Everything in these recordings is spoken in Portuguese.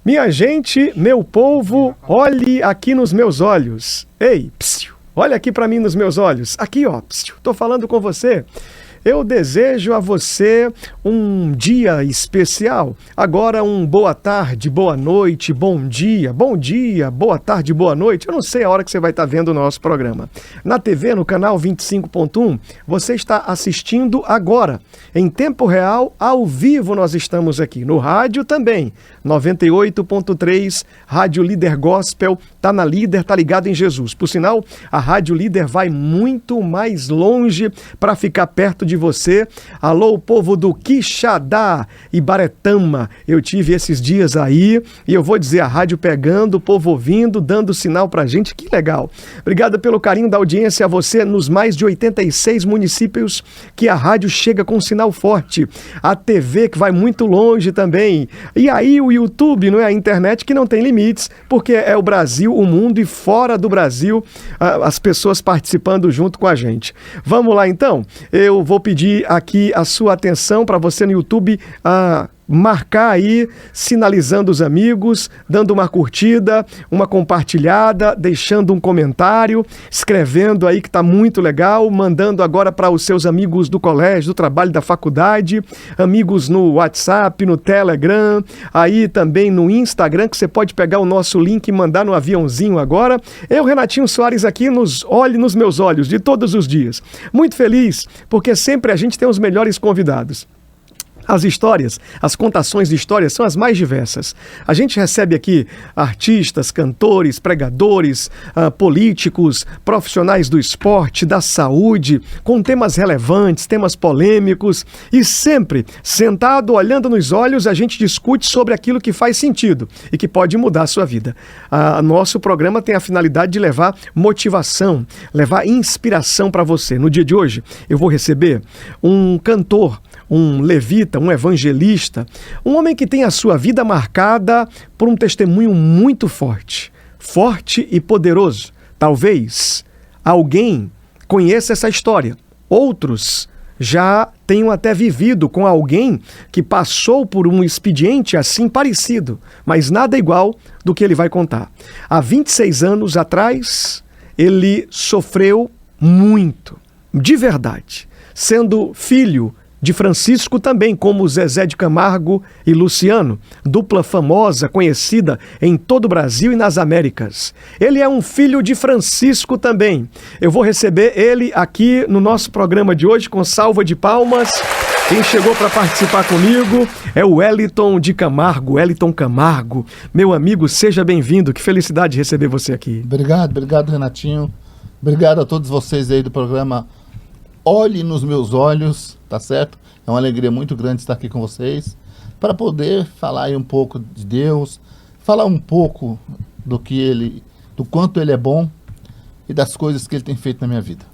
Minha gente, meu povo, olhe aqui nos meus olhos. Ei, psiu, olha aqui para mim nos meus olhos. Aqui, ó, psiu, tô falando com você. Eu desejo a você um dia especial. Agora boa tarde, boa noite, bom dia, boa tarde, boa noite. Eu não sei a hora que você vai estar vendo o nosso programa. Na TV, no canal 25.1, você está assistindo agora. Em tempo real, ao vivo nós estamos aqui. No rádio também, 98.3, Rádio Líder Gospel, tá na Líder, tá ligado em Jesus. Por sinal, a Rádio Líder vai muito mais longe para ficar perto de você. Alô, povo do Quixadá e Baretama. Eu tive esses dias aí e eu vou dizer, a rádio pegando, o povo ouvindo, dando sinal pra gente. Que legal. Obrigado pelo carinho da audiência a você nos mais de 86 municípios que a rádio chega com sinal forte. A TV que vai muito longe também. E aí o YouTube, não é a internet que não tem limites, porque é o Brasil, o mundo e fora do Brasil, as pessoas participando junto com a gente. Vamos lá então? Eu vou pedir aqui a sua atenção para você no YouTube marcar aí, sinalizando os amigos, dando uma curtida, uma compartilhada, deixando um comentário, escrevendo aí que tá muito legal, mandando agora para os seus amigos do colégio, do trabalho, da faculdade, amigos no WhatsApp, no Telegram, aí também no Instagram, que você pode pegar o nosso link e mandar no aviãozinho agora. Eu, Renatinho Soares, aqui olhe nos meus olhos de todos os dias. Muito feliz, porque sempre a gente tem os melhores convidados. As histórias, as contações de histórias são as mais diversas. A gente recebe aqui artistas, cantores, pregadores, políticos, profissionais do esporte, da saúde, com temas relevantes, temas polêmicos e sempre, sentado, olhando nos olhos, a gente discute sobre aquilo que faz sentido e que pode mudar a sua vida. Nosso programa tem a finalidade de levar motivação, levar inspiração para você. No dia de hoje, eu vou receber um cantor, um levita, um evangelista, um homem que tem a sua vida marcada por um testemunho muito forte e poderoso. Talvez alguém conheça essa história, outros já tenham até vivido com alguém que passou por um expediente assim parecido, mas nada igual do que ele vai contar. Há 26 anos atrás, ele sofreu muito, de verdade, sendo filho de Francisco também, como Zezé de Camargo e Luciano, dupla famosa, conhecida em todo o Brasil e nas Américas. Ele é um filho de Francisco também. Eu vou receber ele aqui no nosso programa de hoje com salva de palmas. Quem chegou para participar comigo é o Wellington de Camargo, Wellington Camargo. Meu amigo, seja bem-vindo. Que felicidade receber você aqui. Obrigado, Renatinho. Obrigado a todos vocês aí do programa Olhe nos Meus Olhos, tá certo? É uma alegria muito grande estar aqui com vocês, para poder falar aí um pouco de Deus, falar um pouco do quanto Ele é bom e das coisas que Ele tem feito na minha vida.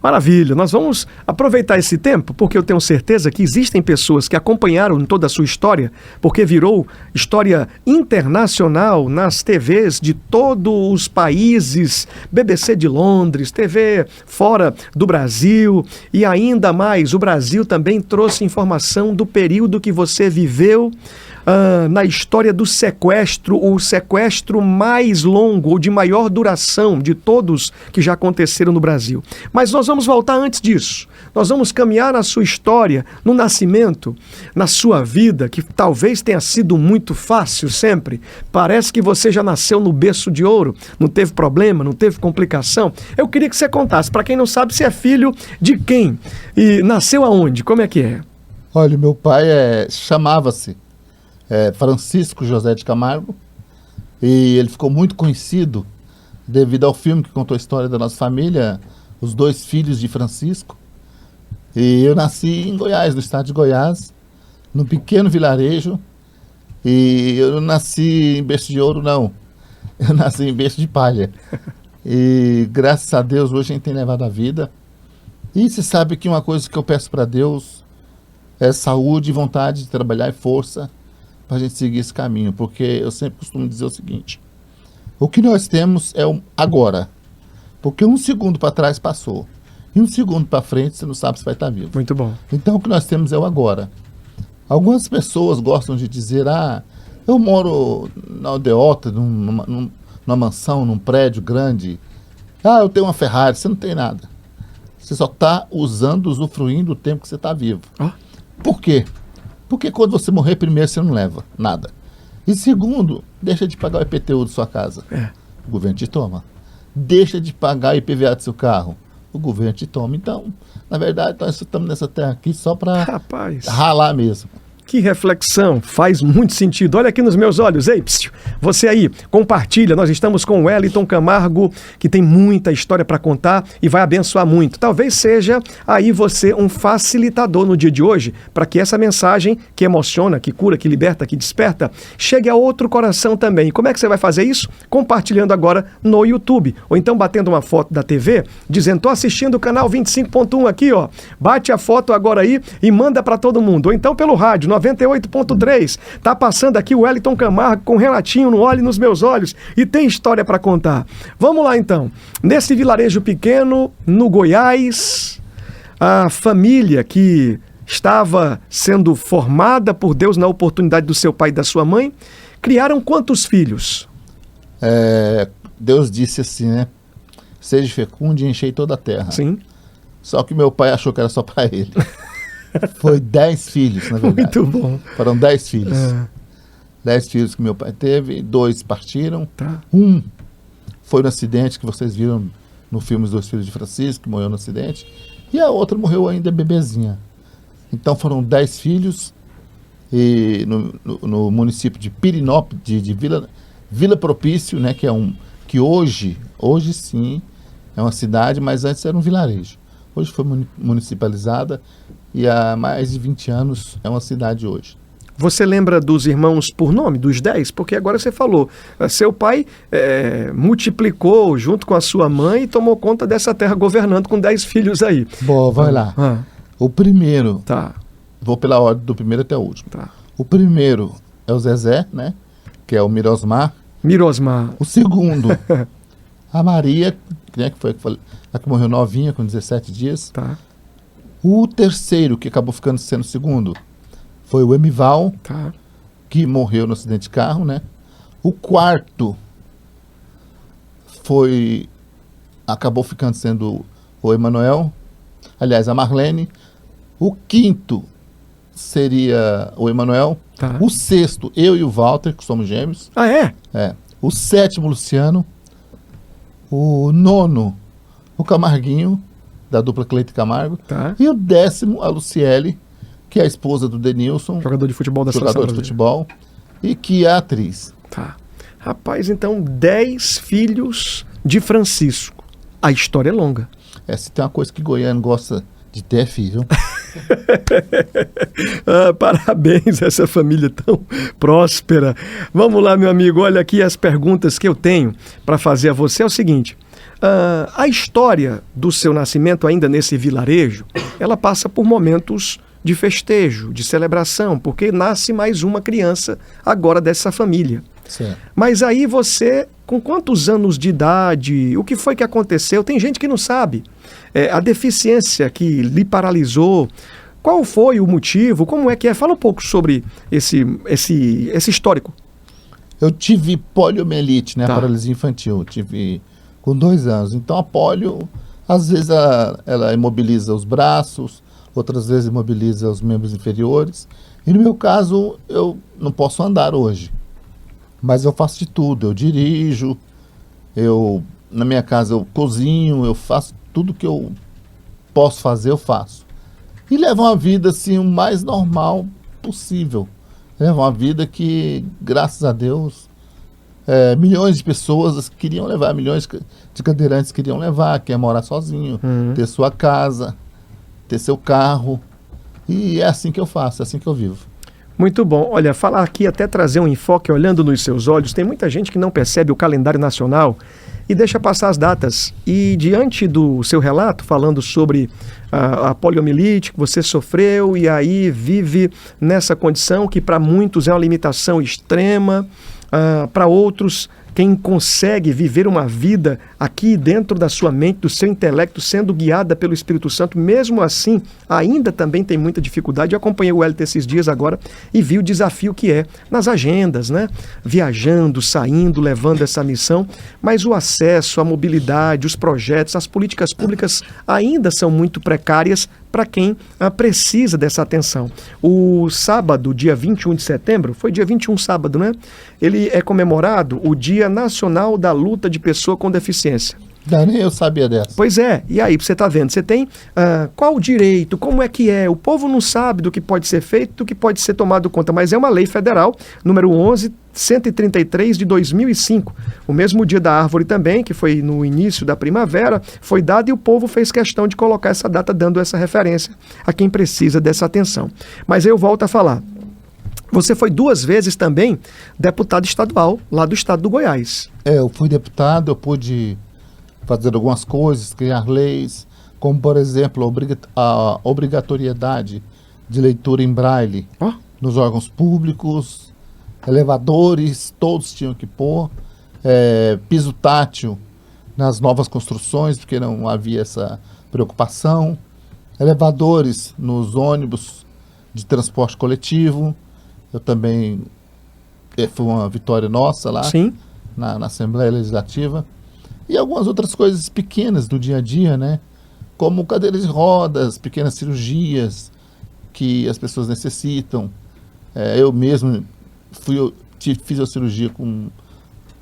Maravilha, nós vamos aproveitar esse tempo, porque eu tenho certeza que existem pessoas que acompanharam toda a sua história, porque virou história internacional nas TVs de todos os países, BBC de Londres, TV fora do Brasil, e ainda mais, o Brasil também trouxe informação do período que você viveu, na história do sequestro, o sequestro mais longo ou de maior duração de todos que já aconteceram no Brasil. Mas nós vamos voltar antes disso. Nós vamos caminhar na sua história, no nascimento, na sua vida, que talvez tenha sido muito fácil sempre. Parece que você já nasceu no berço de ouro, não teve problema, não teve complicação. Eu queria que você contasse, para quem não sabe, você é filho de quem? E nasceu aonde? Como é que é? Olha, meu pai chamava-se Francisco José de Camargo, e ele ficou muito conhecido devido ao filme que contou a história da nossa família, Os Dois Filhos de Francisco. E eu nasci em Goiás, no estado de Goiás, num pequeno vilarejo, e eu não nasci em berço de ouro, não. Eu nasci em berço de palha. E graças a Deus hoje a gente tem levado a vida. E você sabe que uma coisa que eu peço para Deus é saúde, vontade de trabalhar e força para a gente seguir esse caminho, porque eu sempre costumo dizer o seguinte: o que nós temos é o agora, porque um segundo para trás passou, e um segundo para frente você não sabe se vai estar vivo. Muito bom. Então o que nós temos é o agora. Algumas pessoas gostam de dizer, Eu moro na aldeota, numa mansão, num prédio grande. Ah, eu tenho uma Ferrari. Você não tem nada. Você só está usando, usufruindo o tempo que você está vivo. Oh. Por quê? Porque quando você morrer, primeiro, você não leva nada. E segundo, deixa de pagar o IPTU de sua casa. O governo te toma. Deixa de pagar o IPVA do seu carro. O governo te toma. Então, na verdade, nós estamos nessa terra aqui só para ralar mesmo. Que reflexão, faz muito sentido. Olha aqui nos meus olhos, ei, psiu, você aí, compartilha, nós estamos com o Wellington Camargo, que tem muita história para contar e vai abençoar muito. Talvez seja aí você um facilitador no dia de hoje, para que essa mensagem que emociona, que cura, que liberta, que desperta, chegue a outro coração também. Como é que você vai fazer isso? Compartilhando agora no YouTube, ou então batendo uma foto da TV, dizendo, tô assistindo o canal 25.1 aqui, ó, bate a foto agora aí e manda para todo mundo, ou então pelo rádio, 98.3, tá passando aqui o Wellington Camargo com Renatinho no Olhe nos Meus Olhos e tem história para contar. Vamos lá então, nesse vilarejo pequeno, no Goiás, a família que estava sendo formada por Deus na oportunidade do seu pai e da sua mãe, criaram quantos filhos? Deus disse assim, né? Seja fecundo e enchei toda a terra. Sim. Só que meu pai achou que era só para ele. Foi 10 filhos, na verdade. Muito bom. Foram 10 filhos. 10 filhos que meu pai teve, 2 partiram. Tá. Um foi no acidente que vocês viram no filme Os Dois Filhos de Francisco, que morreu no acidente. E a outra morreu ainda bebezinha. Então foram 10 filhos. E no município de Pirinópolis, de Vila Propício, né, que hoje sim é uma cidade, mas antes era um vilarejo. Hoje foi municipalizada e há mais de 20 anos é uma cidade hoje. Você lembra dos irmãos por nome, dos 10? Porque agora você falou, seu pai multiplicou junto com a sua mãe e tomou conta dessa terra governando com 10 filhos aí. Bom, vai lá. O primeiro, vou pela ordem do primeiro até o último. Tá. O primeiro é o Zezé, né? Que é o Mirosmar. O segundo, a Maria, né, que foi a que morreu novinha, com 17 dias. Tá. O terceiro, que acabou ficando sendo o segundo, foi o Emival, que morreu no acidente de carro, né? O quarto acabou ficando sendo o Emanuel, aliás, a Marlene. O quinto seria o Emanuel. O sexto, eu e o Walter, que somos gêmeos. Ah, é? O sétimo, Luciano. O nono, o Camarguinho, da dupla Cleito e Camargo. E o 10º, a Luciele, que é a esposa do Denilson. Jogador de futebol da seleção brasileira. Futebol. E que é atriz. Rapaz, então 10 filhos de Francisco. A história é longa. Se tem uma coisa que goiano gosta de ter, filho. Parabéns a essa família tão próspera. Vamos lá, meu amigo. Olha aqui as perguntas que eu tenho para fazer a você. É o seguinte. A história do seu nascimento ainda nesse vilarejo, ela passa por momentos de festejo, de celebração, porque nasce mais uma criança agora dessa família. Certo. Mas aí você, com quantos anos de idade, o que foi que aconteceu? Tem gente que não sabe. A deficiência que lhe paralisou, qual foi o motivo, como é que é? Fala um pouco sobre esse histórico. Eu tive poliomielite, né? Paralisia infantil. Eu tive com 2 anos. Então a polio, às vezes ela imobiliza os braços, outras vezes imobiliza os membros inferiores. E no meu caso, eu não posso andar hoje. Mas eu faço de tudo. Eu dirijo, na minha casa eu cozinho, eu faço tudo que eu posso fazer, eu faço. E levo uma vida assim, o mais normal possível. Levo uma vida que, graças a Deus, milhões de pessoas queriam levar, milhões de cadeirantes queriam levar, quer morar sozinho, ter sua casa, ter seu carro. E é assim que eu faço, é assim que eu vivo. Muito bom. Olha, falar aqui, até trazer um enfoque olhando nos seus olhos, tem muita gente que não percebe o calendário nacional e deixa passar as datas. E diante do seu relato, falando sobre a poliomielite que você sofreu e aí vive nessa condição que para muitos é uma limitação extrema, para outros, quem consegue viver uma vida aqui dentro da sua mente, do seu intelecto, sendo guiada pelo Espírito Santo, mesmo assim, ainda também tem muita dificuldade. Eu acompanhei o Wellington esses dias agora e vi o desafio que é nas agendas, né? Viajando, saindo, levando essa missão, mas o acesso, a mobilidade, os projetos, as políticas públicas ainda são muito precárias para quem precisa dessa atenção. O sábado, dia 21 de setembro, foi dia 21, sábado, né? Ele é comemorado o Dia Nacional da Luta de Pessoa com Deficiência. Nem eu sabia dessa. Pois é, e aí você está vendo, você tem qual o direito, como é que é, o povo não sabe do que pode ser feito, do que pode ser tomado conta, mas é uma lei federal, número 11.133 de 2005, o mesmo dia da árvore também, que foi no início da primavera, foi dado e o povo fez questão de colocar essa data dando essa referência a quem precisa dessa atenção. Mas eu volto a falar, você foi 2 vezes também deputado estadual lá do estado do Goiás. Eu fui deputado, eu pude fazer algumas coisas, criar leis, como por exemplo a obrigatoriedade de leitura em braille nos órgãos públicos, elevadores, todos tinham que pôr, piso tátil nas novas construções, porque não havia essa preocupação, elevadores nos ônibus de transporte coletivo. Eu também, foi uma vitória nossa lá. Sim. Na Assembleia Legislativa. E algumas outras coisas pequenas do dia a dia, né? Como cadeiras de rodas, pequenas cirurgias que as pessoas necessitam. Eu mesmo fiz a cirurgia com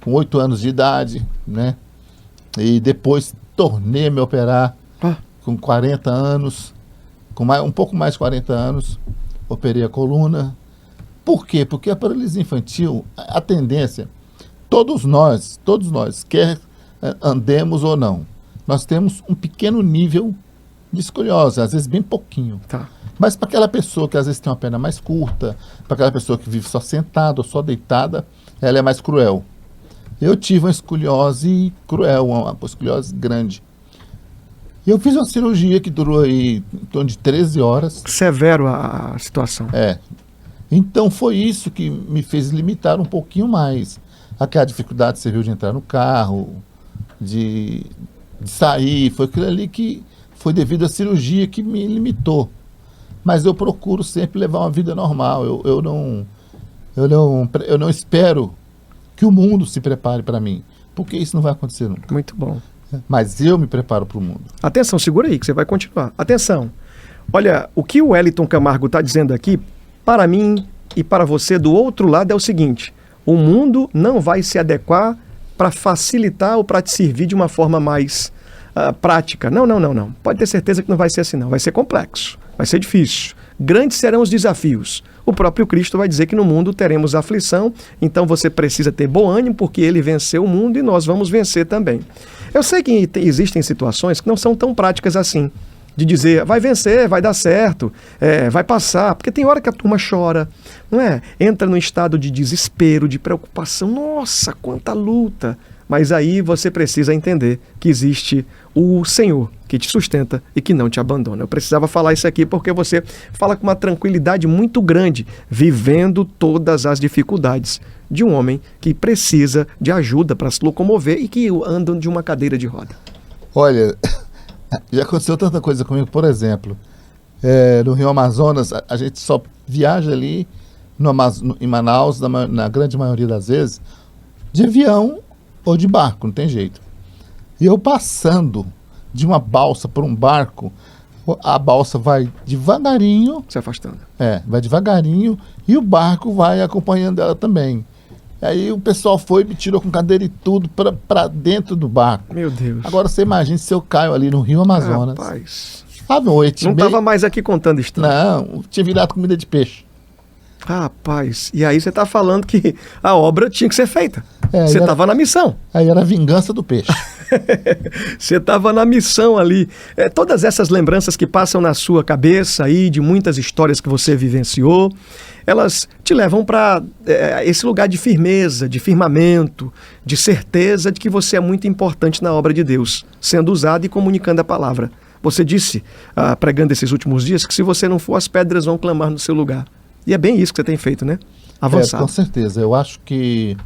8 anos de idade, né? E depois tornei a me operar com 40 anos, um pouco mais de 40 anos, operei a coluna. Por quê? Porque a paralisia infantil, a tendência, todos nós, quer andemos ou não, nós temos um pequeno nível de escoliose, às vezes bem pouquinho. Tá. Mas para aquela pessoa que às vezes tem uma perna mais curta, para aquela pessoa que vive só sentada ou só deitada, ela é mais cruel. Eu tive uma escoliose cruel, uma escoliose grande. E eu fiz uma cirurgia que durou aí em torno de 13 horas. Severo a situação. Então foi isso que me fez limitar um pouquinho mais. Aquela dificuldade que você viu de entrar no carro, de sair, foi aquilo ali que foi devido à cirurgia que me limitou. Mas eu procuro sempre levar uma vida normal. Eu não espero que o mundo se prepare para mim, porque isso não vai acontecer nunca. Muito bom. Mas eu me preparo para o mundo. Atenção, segura aí que você vai continuar. Atenção. Olha, o que o Wellington Camargo está dizendo aqui, para mim e para você do outro lado é o seguinte: o mundo não vai se adequar para facilitar ou para te servir de uma forma mais prática. Não. Pode ter certeza que não vai ser assim, não. Vai ser complexo, vai ser difícil. Grandes serão os desafios. O próprio Cristo vai dizer que no mundo teremos aflição, então você precisa ter bom ânimo, porque ele venceu o mundo e nós vamos vencer também. Eu sei que existem situações que não são tão práticas assim, de dizer, vai vencer, vai dar certo, vai passar, porque tem hora que a turma chora, não é? Entra num estado de desespero, de preocupação, nossa, quanta luta, mas aí você precisa entender que existe o Senhor que te sustenta e que não te abandona. Eu precisava falar isso aqui porque você fala com uma tranquilidade muito grande, vivendo todas as dificuldades de um homem que precisa de ajuda para se locomover e que anda de uma cadeira de roda. Olha, já aconteceu tanta coisa comigo, por exemplo, no Rio Amazonas, a gente só viaja ali em Manaus, na grande maioria das vezes, de avião ou de barco, não tem jeito. E eu passando de uma balsa para um barco, a balsa vai devagarinho. Se afastando. Vai devagarinho e o barco vai acompanhando ela também. Aí o pessoal foi e me tirou com cadeira e tudo para dentro do barco. Meu Deus. Agora você imagina se eu caio ali no Rio Amazonas. Rapaz. À noite. Não estava mais aqui contando história. Não, tinha virado comida de peixe. Rapaz, e aí você está falando que a obra tinha que ser feita. Você estava na missão. Aí era a vingança do peixe. Você estava na missão ali. Todas essas lembranças que passam na sua cabeça aí, de muitas histórias que você vivenciou, elas te levam para esse lugar de firmeza, de firmamento, de certeza de que você é muito importante na obra de Deus, sendo usado e comunicando a palavra. Você disse, pregando esses últimos dias, que se você não for, as pedras vão clamar no seu lugar. E é bem isso que você tem feito, né? Avançado. Com certeza. Eu acho que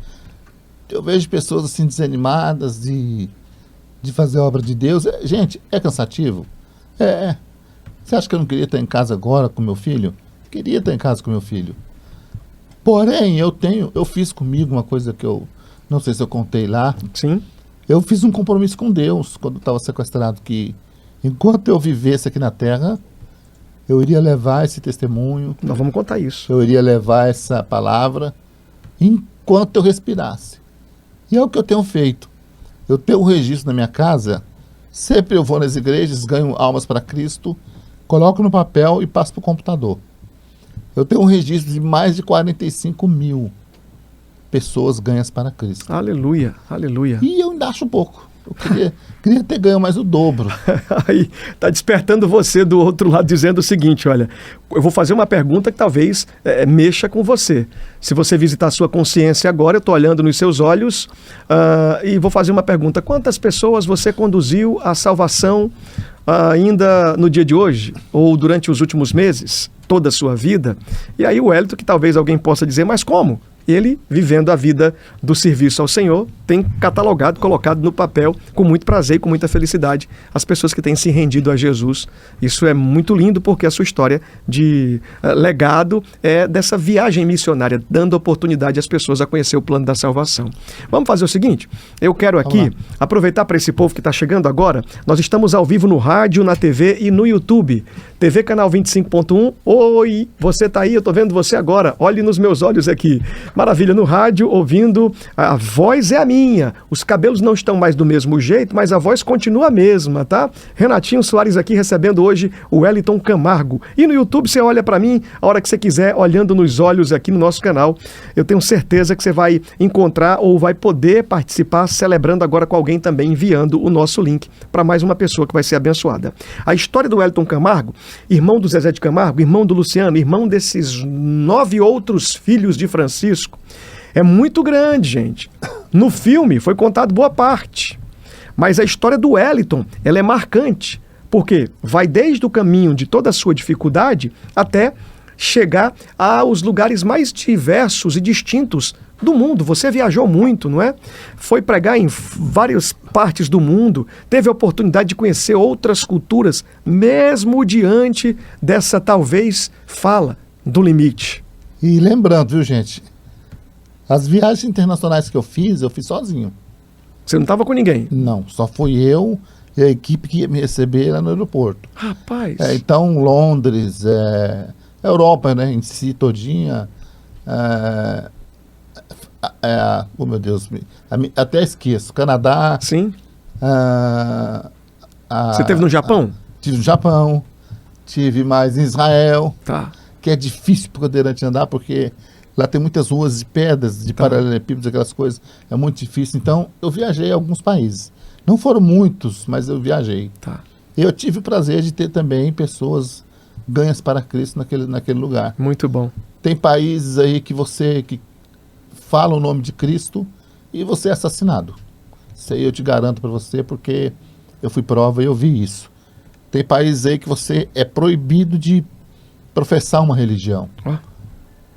eu vejo pessoas assim desanimadas de fazer a obra de Deus. Gente, é cansativo? Você acha que eu não queria estar em casa agora com meu filho? Queria estar em casa com meu filho. Porém, eu fiz comigo uma coisa que eu não sei se eu contei lá. Sim. Eu fiz um compromisso com Deus quando estava sequestrado, que enquanto eu vivesse aqui na terra, eu iria levar esse testemunho. Nós vamos contar isso. Eu iria levar essa palavra enquanto eu respirasse. E é o que eu tenho feito. Eu tenho um registro na minha casa. Sempre eu vou nas igrejas, ganho almas para Cristo, coloco no papel e passo para o computador. Eu tenho um registro de mais de 45 mil pessoas ganhas para Cristo. Aleluia, aleluia. E eu ainda acho pouco. Eu queria ter ganho mais o dobro. Aí está despertando você do outro lado, dizendo o seguinte, olha, eu vou fazer uma pergunta que talvez mexa com você. Se você visitar a sua consciência agora, eu estou olhando nos seus olhos e vou fazer uma pergunta. Quantas pessoas você conduziu à salvação ainda no dia de hoje? Ou durante os últimos meses? Toda a sua vida? E aí o Wellington, que talvez alguém possa dizer, mas como? Ele, vivendo a vida do serviço ao Senhor, tem catalogado, colocado no papel, com muito prazer e com muita felicidade, as pessoas que têm se rendido a Jesus. Isso é muito lindo, porque a sua história de legado é dessa viagem missionária, dando oportunidade às pessoas a conhecer o plano da salvação. Vamos fazer o seguinte, eu quero aqui aproveitar para esse povo que está chegando agora. Nós estamos ao vivo no rádio, na TV e no YouTube. TV Canal 25.1. Oi, você está aí, eu estou vendo você agora. Olhe nos meus olhos aqui. Maravilha, no rádio, ouvindo, a voz é a minha, os cabelos não estão mais do mesmo jeito, mas a voz continua a mesma, tá? Renatinho Soares aqui recebendo hoje o Wellington Camargo. E no YouTube você olha para mim a hora que você quiser, olhando nos olhos aqui no nosso canal. Eu tenho certeza que você vai encontrar ou vai poder participar celebrando agora com alguém também, enviando o nosso link para mais uma pessoa que vai ser abençoada. A história do Wellington Camargo, irmão do Zezé de Camargo, irmão do Luciano, irmão desses 9 outros filhos de Francisco, é muito grande, gente. No filme foi contado boa parte, mas a história do Wellington, ela é marcante, porque vai desde o caminho de toda a sua dificuldade até chegar aos lugares mais diversos e distintos do mundo. Você viajou muito, não é? Foi pregar em várias partes do mundo, teve a oportunidade de conhecer outras culturas, mesmo diante dessa, talvez, fala do limite. E lembrando, viu, gente? As viagens internacionais que eu fiz sozinho. Você não estava com ninguém? Não, só fui eu e a equipe que ia me receber lá no aeroporto. Rapaz! Então, Londres, Europa, né, em si, todinha. Oh, meu Deus, até esqueço. Canadá. Sim. Você esteve no Japão? Tive no Japão, tive mais em Israel. Tá. Que é difícil para o cadeirante andar, porque lá tem muitas ruas de pedras, de paralelepípedos, aquelas coisas. É muito difícil. Então, eu viajei a alguns países. Não foram muitos, mas eu viajei. Tá. Eu tive o prazer de ter também pessoas ganhas para Cristo naquele lugar. Muito bom. Tem países aí que fala o nome de Cristo e você é assassinado. Isso aí eu te garanto para você, porque eu fui prova e eu vi isso. Tem países aí que você é proibido de professar uma religião.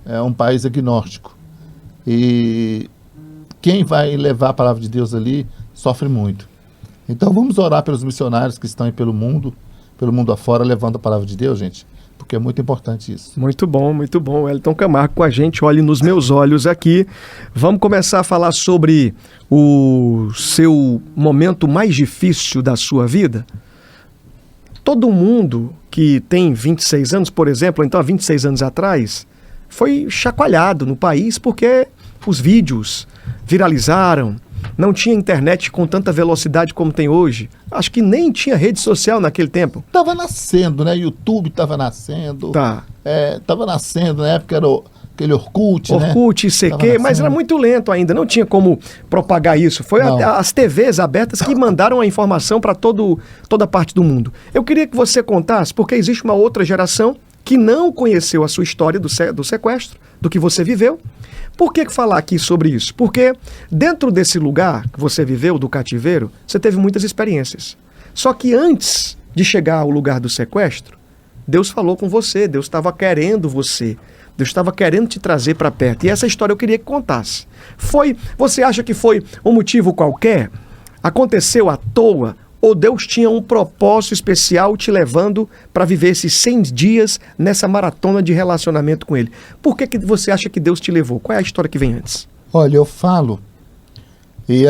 É um país agnóstico. E quem vai levar a palavra de Deus ali sofre muito. Então vamos orar pelos missionários que estão aí pelo mundo afora, levando a palavra de Deus, gente, porque é muito importante isso. Muito bom, muito bom. Wellington Camargo com a gente, olhe nos meus olhos aqui. Vamos começar a falar sobre o seu momento mais difícil da sua vida? Todo mundo que tem 26 anos, por exemplo, então há 26 anos atrás, foi chacoalhado no país porque os vídeos viralizaram, não tinha internet com tanta velocidade como tem hoje. Acho que nem tinha rede social naquele tempo. Tava nascendo, né? YouTube tava nascendo. Tá. Tava nascendo, na época era aquele Orkut, né? Orkut, ICQ, mas era muito lento ainda, não tinha como propagar isso. Foi as TVs abertas que mandaram a informação para toda parte do mundo. Eu queria que você contasse, porque existe uma outra geração que não conheceu a sua história do sequestro, do que você viveu. Por que falar aqui sobre isso? Porque dentro desse lugar que você viveu, do cativeiro, você teve muitas experiências. Só que antes de chegar ao lugar do sequestro, Deus falou com você, Deus estava querendo você, Deus estava querendo te trazer para perto. E essa história eu queria que contasse. Você acha que foi um motivo qualquer? Aconteceu à toa? Ou Deus tinha um propósito especial te levando para viver esses 100 dias nessa maratona de relacionamento com Ele? Por que você acha que Deus te levou? Qual é a história que vem antes? Olha, eu falo, e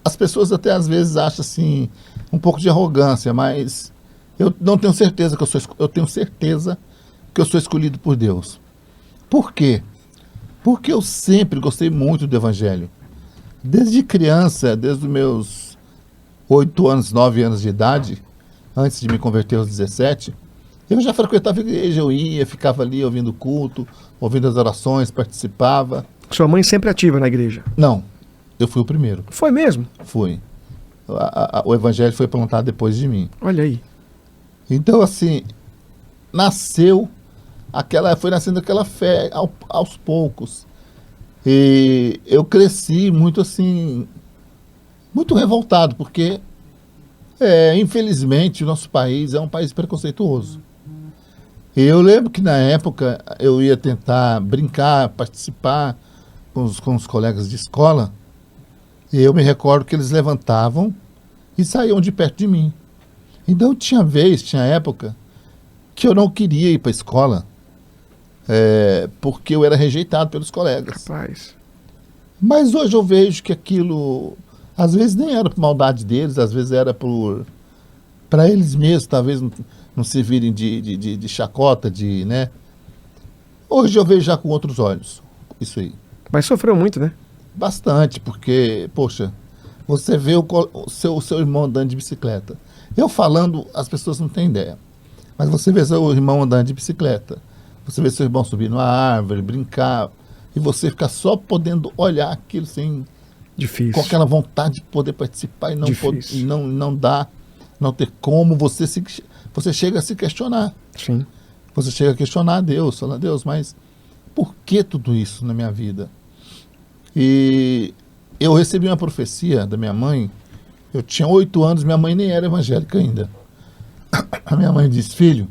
as pessoas até às vezes acham assim, um pouco de arrogância, mas eu não tenho certeza eu tenho certeza que eu sou escolhido por Deus. Por quê? Porque eu sempre gostei muito do Evangelho. Desde criança, desde os meus 8 anos, 9 anos de idade, antes de me converter aos 17, eu já frequentava a igreja, eu ia, ficava ali ouvindo o culto, ouvindo as orações, participava. Sua mãe sempre ativa na igreja? Não, eu fui o primeiro. Foi mesmo? Fui. O evangelho foi plantado depois de mim. Olha aí. Então, assim, foi nascendo aquela fé aos poucos. E eu cresci muito assim, muito revoltado, porque, infelizmente, o nosso país é um país preconceituoso. E eu lembro que, na época, eu ia tentar brincar, participar com os colegas de escola, e eu me recordo que eles levantavam e saíam de perto de mim. Então, tinha época, que eu não queria ir para a escola, porque eu era rejeitado pelos colegas. Rapaz. Mas hoje eu vejo que aquilo... Às vezes nem era por maldade deles, às vezes era para eles mesmos, talvez não se virem de chacota, né? Hoje eu vejo já com outros olhos, isso aí. Mas sofreu muito, né? Bastante, porque, poxa, você vê o seu irmão andando de bicicleta. Eu falando, as pessoas não têm ideia. Mas você vê seu irmão andando de bicicleta, você vê seu irmão subir numa árvore, brincar, e você ficar só podendo olhar aquilo sem... Difícil. Com aquela vontade de poder participar e não dá, não ter como, você chega a se questionar. Sim. Você chega a questionar a Deus, falar, Deus, mas por que tudo isso na minha vida? E eu recebi uma profecia da minha mãe, eu tinha 8 anos, minha mãe nem era evangélica ainda. A minha mãe disse, filho,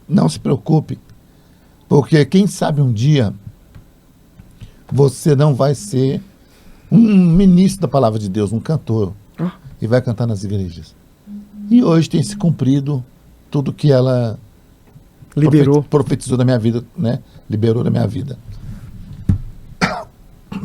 não se preocupe, porque quem sabe um dia você não vai ser um ministro da palavra de Deus, um cantor, e vai cantar nas igrejas. E hoje tem se cumprido tudo que ela profetizou da minha vida, né? Liberou da minha vida.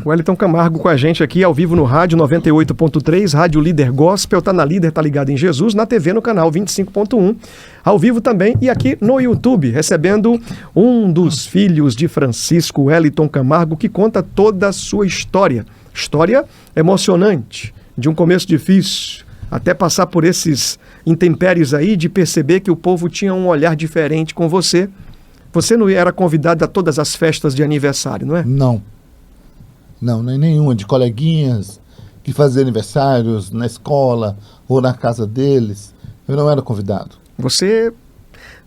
O Wellington Camargo com a gente aqui ao vivo no rádio 98.3, Rádio Líder Gospel, tá na Líder, tá ligado em Jesus, na TV no canal 25.1, ao vivo também e aqui no YouTube, recebendo um dos filhos de Francisco, Wellington Camargo, que conta toda a sua história. História emocionante, de um começo difícil, até passar por esses intempéries aí, de perceber que o povo tinha um olhar diferente com você. Você não era convidado a todas as festas de aniversário, não é? Não, nem nenhuma, de coleguinhas que faziam aniversários na escola ou na casa deles, eu não era convidado. Você,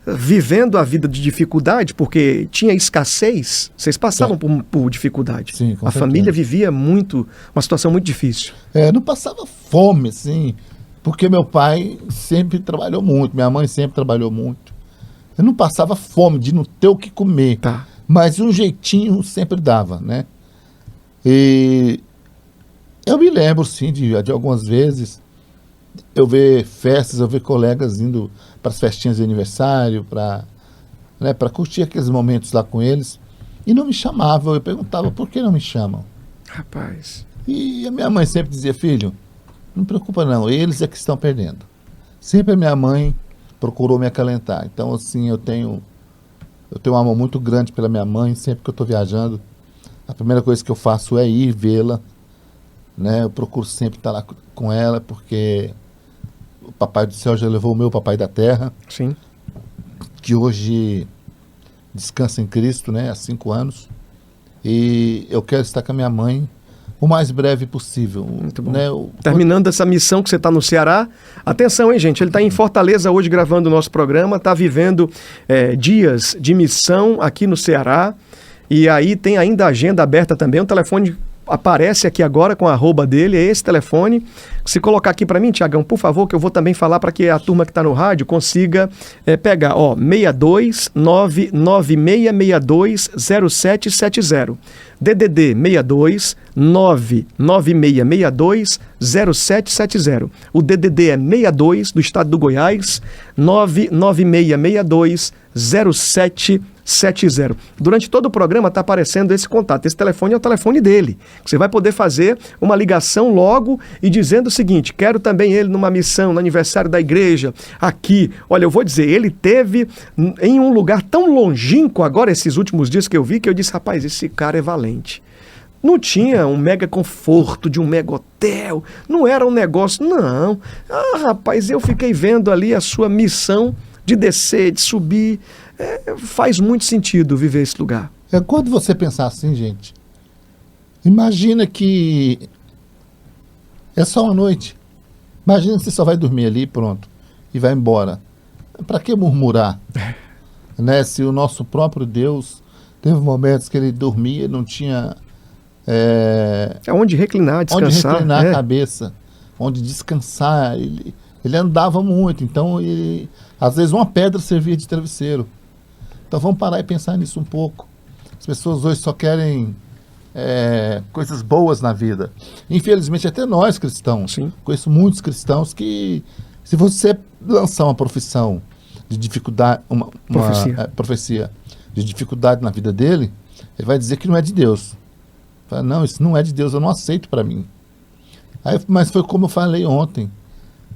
vivendo a vida de dificuldade, porque tinha escassez, vocês passavam por dificuldade. Sim, com a certeza. família vivia uma situação muito difícil. Não passava fome, assim, porque meu pai sempre trabalhou muito, minha mãe sempre trabalhou muito. Eu não passava fome de não ter o que comer, Tá. mas um jeitinho sempre dava, né? E eu me lembro, sim, de algumas vezes eu ver festas, eu ver colegas indo para as festinhas de aniversário, para curtir aqueles momentos lá com eles, e não me chamavam. Eu perguntava, por que não me chamam? Rapaz. E a minha mãe sempre dizia, filho, não preocupa não, eles é que estão perdendo. Sempre a minha mãe procurou me acalentar. Então, assim, eu tenho um amor muito grande pela minha mãe, sempre que eu estou viajando. A primeira coisa que eu faço é ir vê-la, né? Eu procuro sempre estar lá com ela, porque o Papai do Céu já levou o meu Papai da Terra, Sim. que hoje descansa em Cristo, né, há 5 anos. E eu quero estar com a minha mãe o mais breve possível. Muito bom. Né? Terminando essa missão que você está no Ceará. Atenção, hein, gente? Ele está em Fortaleza hoje gravando o nosso programa, está vivendo dias de missão aqui no Ceará. E aí tem ainda a agenda aberta também. O telefone aparece aqui agora com a arroba dele, é esse telefone. Se colocar aqui para mim, Tiagão, por favor, que eu vou também falar para que a turma que está no rádio consiga pegar. Ó, 62 99662 0770. DDD 62 99662 0770. O DDD é 62 do estado do Goiás, 99662 0770. Durante todo o programa está aparecendo esse contato. Esse telefone é o telefone dele. Você vai poder fazer uma ligação logo e dizendo o seguinte: quero também ele numa missão, no aniversário da igreja, aqui. Olha, eu vou dizer, ele teve em um lugar tão longínquo agora, esses últimos dias que eu vi, que eu disse, rapaz, esse cara é valente. Não tinha um mega conforto de um mega hotel, não era um negócio, não. Ah, rapaz, eu fiquei vendo ali a sua missão de descer, de subir. Faz muito sentido viver esse lugar. Quando você pensar assim, gente, imagina que é só uma noite. Imagina que você só vai dormir ali, pronto, e vai embora. Para que murmurar? Né? Se o nosso próprio Deus teve momentos que ele dormia e não tinha... onde reclinar, descansar. Onde reclinar a cabeça, onde descansar. Ele andava muito, então às vezes uma pedra servia de travesseiro. Então vamos parar e pensar nisso um pouco. As pessoas hoje só querem coisas boas na vida. Infelizmente, até nós cristãos, sim, conheço muitos cristãos que, se você lançar uma profissão de dificuldade, uma profecia de dificuldade na vida dele, ele vai dizer que não é de Deus. Fala, não, isso não é de Deus, eu não aceito para mim. Mas foi como eu falei ontem,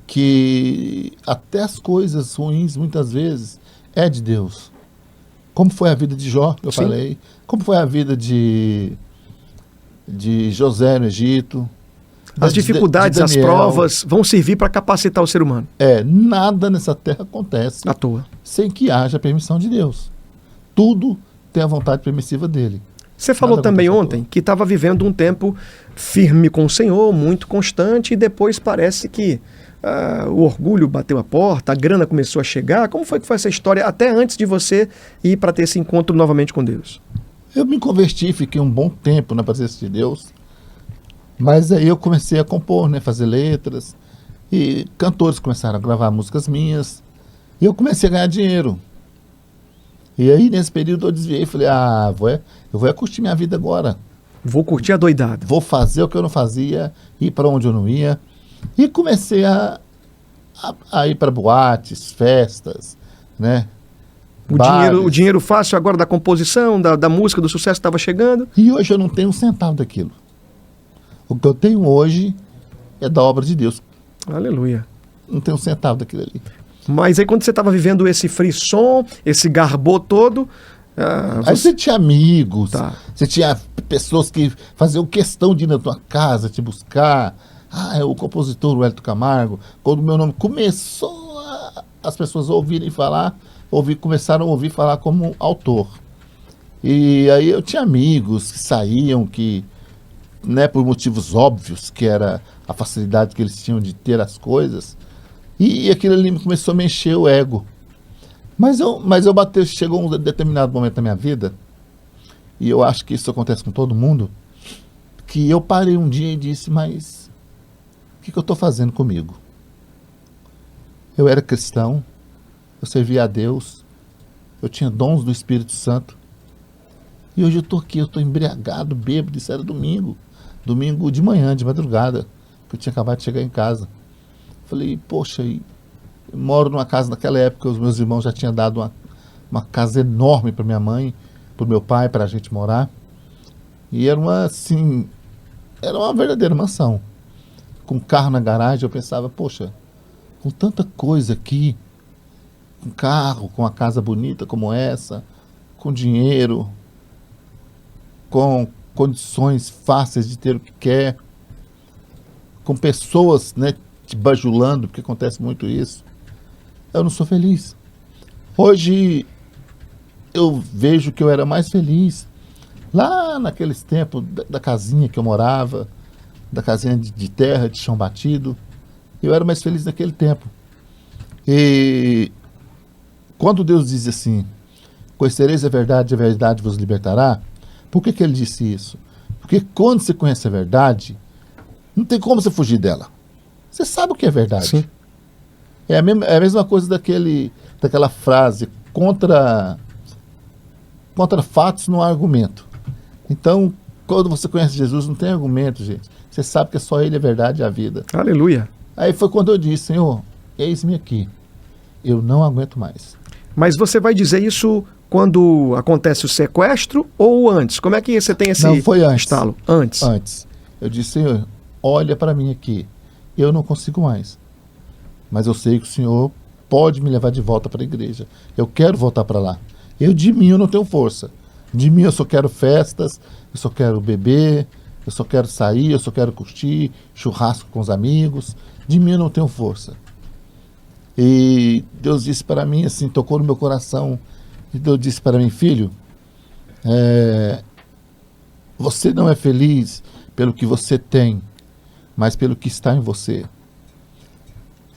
que até as coisas ruins, muitas vezes, é de Deus. Como foi a vida de Jó, eu sim, falei. Como foi a vida de José no Egito. As dificuldades, as provas vão servir para capacitar o ser humano. Nada nessa terra acontece à toa, sem que haja permissão de Deus. Tudo tem a vontade permissiva dele. Você falou também ontem que estava vivendo um tempo firme com o Senhor, muito constante, e depois parece que o orgulho bateu a porta, a grana começou a chegar. Como foi que foi essa história, até antes de você ir para ter esse encontro novamente com Deus? Eu me converti, fiquei um bom tempo na presença de Deus, mas aí eu comecei a compor, né, fazer letras, e cantores começaram a gravar músicas minhas, e eu comecei a ganhar dinheiro. E aí, nesse período, eu desviei e falei, eu vou curtir minha vida agora. Vou curtir a doidada. Vou fazer o que eu não fazia, ir para onde eu não ia. E comecei a ir para boates, festas, né? O dinheiro fácil agora da composição, da música, do sucesso estava chegando. E hoje eu não tenho um centavo daquilo. O que eu tenho hoje é da obra de Deus. Aleluia. Não tenho um centavo daquilo ali. Mas aí quando você estava vivendo esse frisson, esse garbô todo... Aí você tinha amigos, tá, você tinha pessoas que faziam questão de ir na tua casa, te buscar. É o compositor Wellington Camargo. Quando o meu nome começou, as pessoas ouvirem falar, começaram a ouvir falar como autor. E aí eu tinha amigos que saíam, que, né, por motivos óbvios, que era a facilidade que eles tinham de ter as coisas, e aquilo ali começou a me encher o ego. Mas chegou um determinado momento da minha vida, e eu acho que isso acontece com todo mundo, que eu parei um dia e disse, mas o que eu estou fazendo comigo? Eu era cristão, eu servia a Deus, eu tinha dons do Espírito Santo, e hoje eu estou aqui, eu estou embriagado, bêbado. Isso era domingo de manhã, de madrugada, que eu tinha acabado de chegar em casa. Falei, poxa, eu moro numa casa, naquela época os meus irmãos já tinham dado uma casa enorme para minha mãe, para o meu pai, para a gente morar, e era uma verdadeira mansão. Com carro na garagem, eu pensava, poxa, com tanta coisa aqui, com carro, com uma casa bonita como essa, com dinheiro, com condições fáceis de ter o que quer, com pessoas, né, te bajulando, porque acontece muito isso, eu não sou feliz. Hoje, eu vejo que eu era mais feliz lá naqueles tempos da casinha que eu morava, da casinha de terra, de chão batido. Eu era mais feliz naquele tempo. E quando Deus diz assim, conhecereis a verdade vos libertará, por que ele disse isso? Porque quando você conhece a verdade, não tem como você fugir dela. Você sabe o que é verdade. Sim. É a mesma coisa daquela frase, contra fatos não há argumento. Então, quando você conhece Jesus, não tem argumento, gente. Você sabe que só Ele é verdade e a vida. Aleluia. Aí foi quando eu disse, Senhor, eis-me aqui. Eu não aguento mais. Mas você vai dizer isso quando acontece o sequestro ou antes? Como é que você tem esse Não, foi antes. estalo? Antes. Antes. Eu disse, Senhor, olha para mim aqui. Eu não consigo mais. Mas eu sei que o Senhor pode me levar de volta para a igreja. Eu quero voltar para lá. De mim eu não tenho força. De mim eu só quero festas, eu só quero beber, eu só quero sair, eu só quero curtir, churrasco com os amigos. De mim eu não tenho força. E Deus disse para mim, assim, tocou no meu coração. E Deus disse para mim, filho, você não é feliz pelo que você tem, mas pelo que está em você.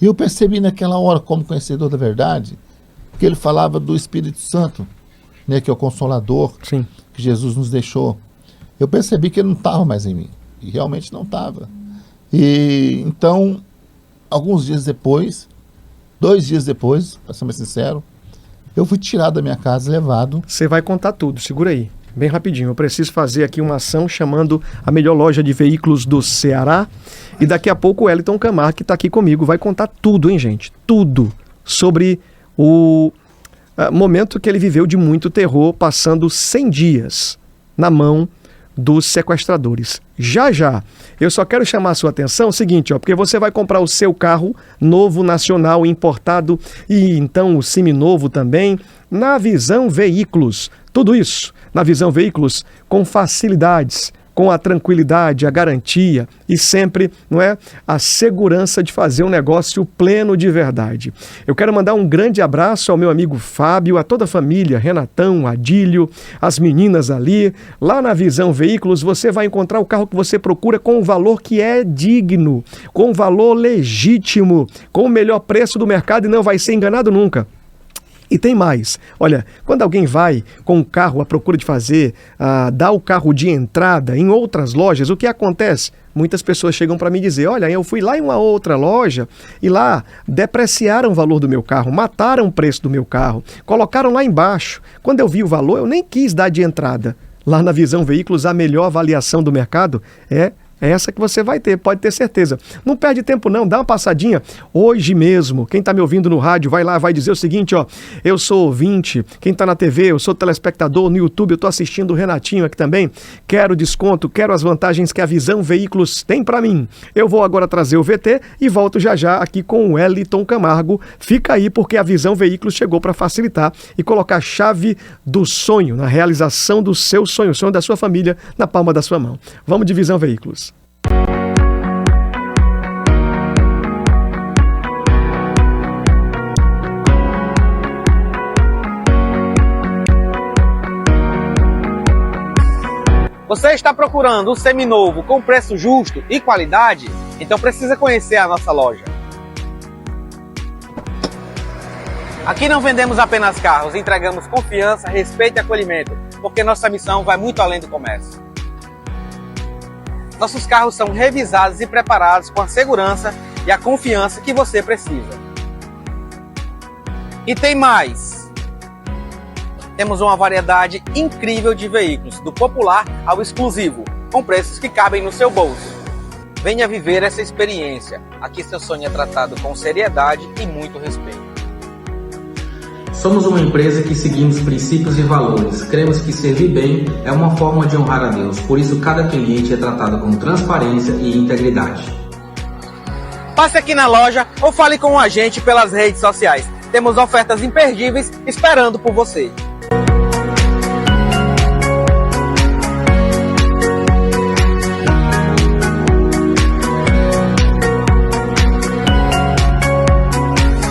E eu percebi naquela hora, como conhecedor da verdade, que ele falava do Espírito Santo, né, que é o Consolador, Sim. que Jesus nos deixou. Eu percebi que ele não estava mais em mim. E realmente não estava. E então, alguns dias depois, 2 dias depois, para ser mais sincero, eu fui tirado da minha casa e levado. Você vai contar tudo, segura aí. Bem rapidinho, eu preciso fazer aqui uma ação chamando a melhor loja de veículos do Ceará. E daqui a pouco o Wellington Camargo, que está aqui comigo, vai contar tudo, hein, gente? Tudo sobre o momento que ele viveu de muito terror, passando 100 dias na mão dos sequestradores. Já já, eu só quero chamar a sua atenção, o seguinte, porque você vai comprar o seu carro novo, nacional, importado e então o seminovo também, na Visão Veículos. Tudo isso na Visão Veículos com facilidades, com a tranquilidade, a garantia e sempre, não é, a segurança de fazer um negócio pleno de verdade. Eu quero mandar um grande abraço ao meu amigo Fábio, a toda a família, Renatão, Adílio, as meninas ali. Lá na Visão Veículos você vai encontrar o carro que você procura com um valor que é digno, com um valor legítimo, com o melhor preço do mercado e não vai ser enganado nunca. E tem mais, olha, quando alguém vai com um carro à procura de fazer, dar o carro de entrada em outras lojas, o que acontece? Muitas pessoas chegam para me dizer, olha, eu fui lá em uma outra loja e lá depreciaram o valor do meu carro, mataram o preço do meu carro, colocaram lá embaixo. Quando eu vi o valor, eu nem quis dar de entrada. Lá na Visão Veículos, a melhor avaliação do mercado é essa que você vai ter, pode ter certeza. Não perde tempo não, dá uma passadinha hoje mesmo. Quem está me ouvindo no rádio, vai lá, vai dizer o seguinte, eu sou ouvinte, quem está na TV, eu sou telespectador, no YouTube eu estou assistindo o Renatinho aqui também, quero desconto, quero as vantagens que a Visão Veículos tem para mim. Eu vou agora trazer o VT e volto já já aqui com o Wellington Camargo. Fica aí porque a Visão Veículos chegou para facilitar e colocar a chave do sonho, na realização do seu sonho, o sonho da sua família, na palma da sua mão. Vamos de Visão Veículos. Você está procurando um seminovo com preço justo e qualidade? Então precisa conhecer a nossa loja. Aqui não vendemos apenas carros, entregamos confiança, respeito e acolhimento, porque nossa missão vai muito além do comércio. Nossos carros são revisados e preparados com a segurança e a confiança que você precisa. E tem mais! Temos uma variedade incrível de veículos, do popular ao exclusivo, com preços que cabem no seu bolso. Venha viver essa experiência. Aqui seu sonho é tratado com seriedade e muito respeito. Somos uma empresa que seguimos princípios e valores. Cremos que servir bem é uma forma de honrar a Deus. Por isso, cada cliente é tratado com transparência e integridade. Passe aqui na loja ou fale com a gente pelas redes sociais. Temos ofertas imperdíveis esperando por você.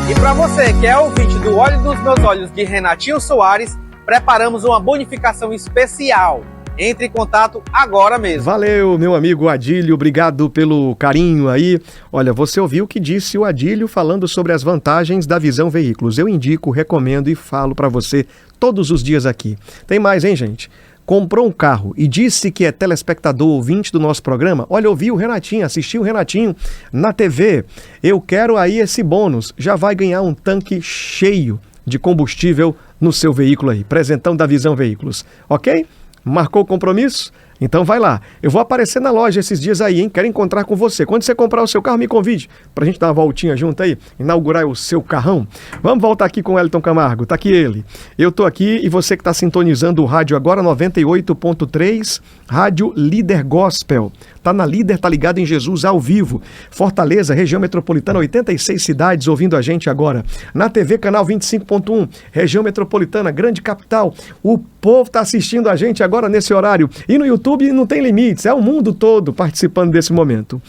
E para você que é ouvinte do Olho dos Meus Olhos de Renatinho Soares, preparamos uma bonificação especial. Entre em contato agora mesmo. Valeu, meu amigo Adílio, obrigado pelo carinho aí. Olha, você ouviu o que disse o Adílio falando sobre as vantagens da Visão Veículos. Eu indico, recomendo e falo para você todos os dias aqui. Tem mais, hein, gente? Comprou um carro e disse que é telespectador ouvinte do nosso programa? Olha, ouvi o Renatinho, assisti o Renatinho na TV. Eu quero aí esse bônus. Já vai ganhar um tanque cheio de combustível no seu veículo aí. Presentão da Visão Veículos, ok? Marcou o compromisso? Então vai lá. Eu vou aparecer na loja esses dias aí, hein? Quero encontrar com você. Quando você comprar o seu carro, me convide pra gente dar uma voltinha junto aí, inaugurar o seu carrão. Vamos voltar aqui com o Wellington Camargo. Tá aqui ele. Eu tô aqui e você que tá sintonizando o rádio agora, 98.3, Rádio Líder Gospel. Tá na Líder, tá ligado em Jesus ao vivo. Fortaleza, região metropolitana, 86 cidades ouvindo a gente agora. Na TV, canal 25.1, região metropolitana, grande capital. O povo tá assistindo a gente agora nesse horário. E no YouTube não tem limites, é o mundo todo participando desse momento.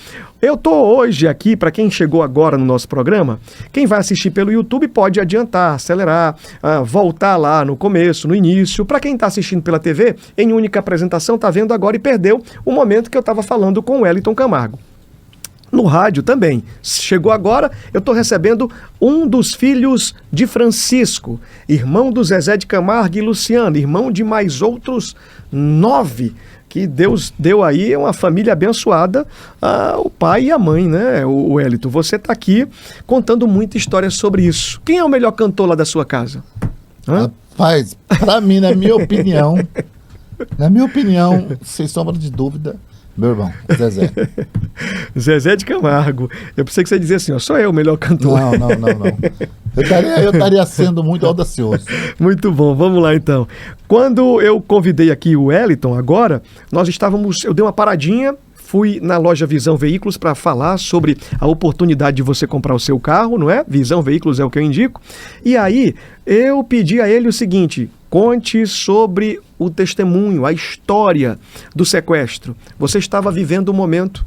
Eu tô hoje aqui, para quem chegou agora no nosso programa, quem vai assistir pelo YouTube pode adiantar, acelerar, voltar lá no começo, no início. Para quem está assistindo pela TV, em única apresentação, tá vendo agora e perdeu o momento que eu estava falando com o Wellington Camargo. No rádio também. Chegou agora, eu estou recebendo um dos filhos de Francisco, irmão do Zezé de Camargo e Luciano, irmão de mais outros 9, que Deus deu aí uma família abençoada, o pai e a mãe, né, o Wellington? Você está aqui contando muita história sobre isso. Quem é o melhor cantor lá da sua casa? Hã? Rapaz, pra mim, na minha opinião, sem sombra de dúvida, meu irmão, Zezé. Zezé de Camargo. Eu pensei que você ia dizer assim, ó, sou eu o melhor cantor. Não. Eu estaria sendo muito audacioso. Muito bom, vamos lá então. Quando eu convidei aqui o Wellington agora, eu dei uma paradinha, fui na loja Visão Veículos para falar sobre a oportunidade de você comprar o seu carro, não é? Visão Veículos é o que eu indico. E aí, eu pedi a ele o seguinte: conte sobre o testemunho, a história do sequestro. Você estava vivendo um momento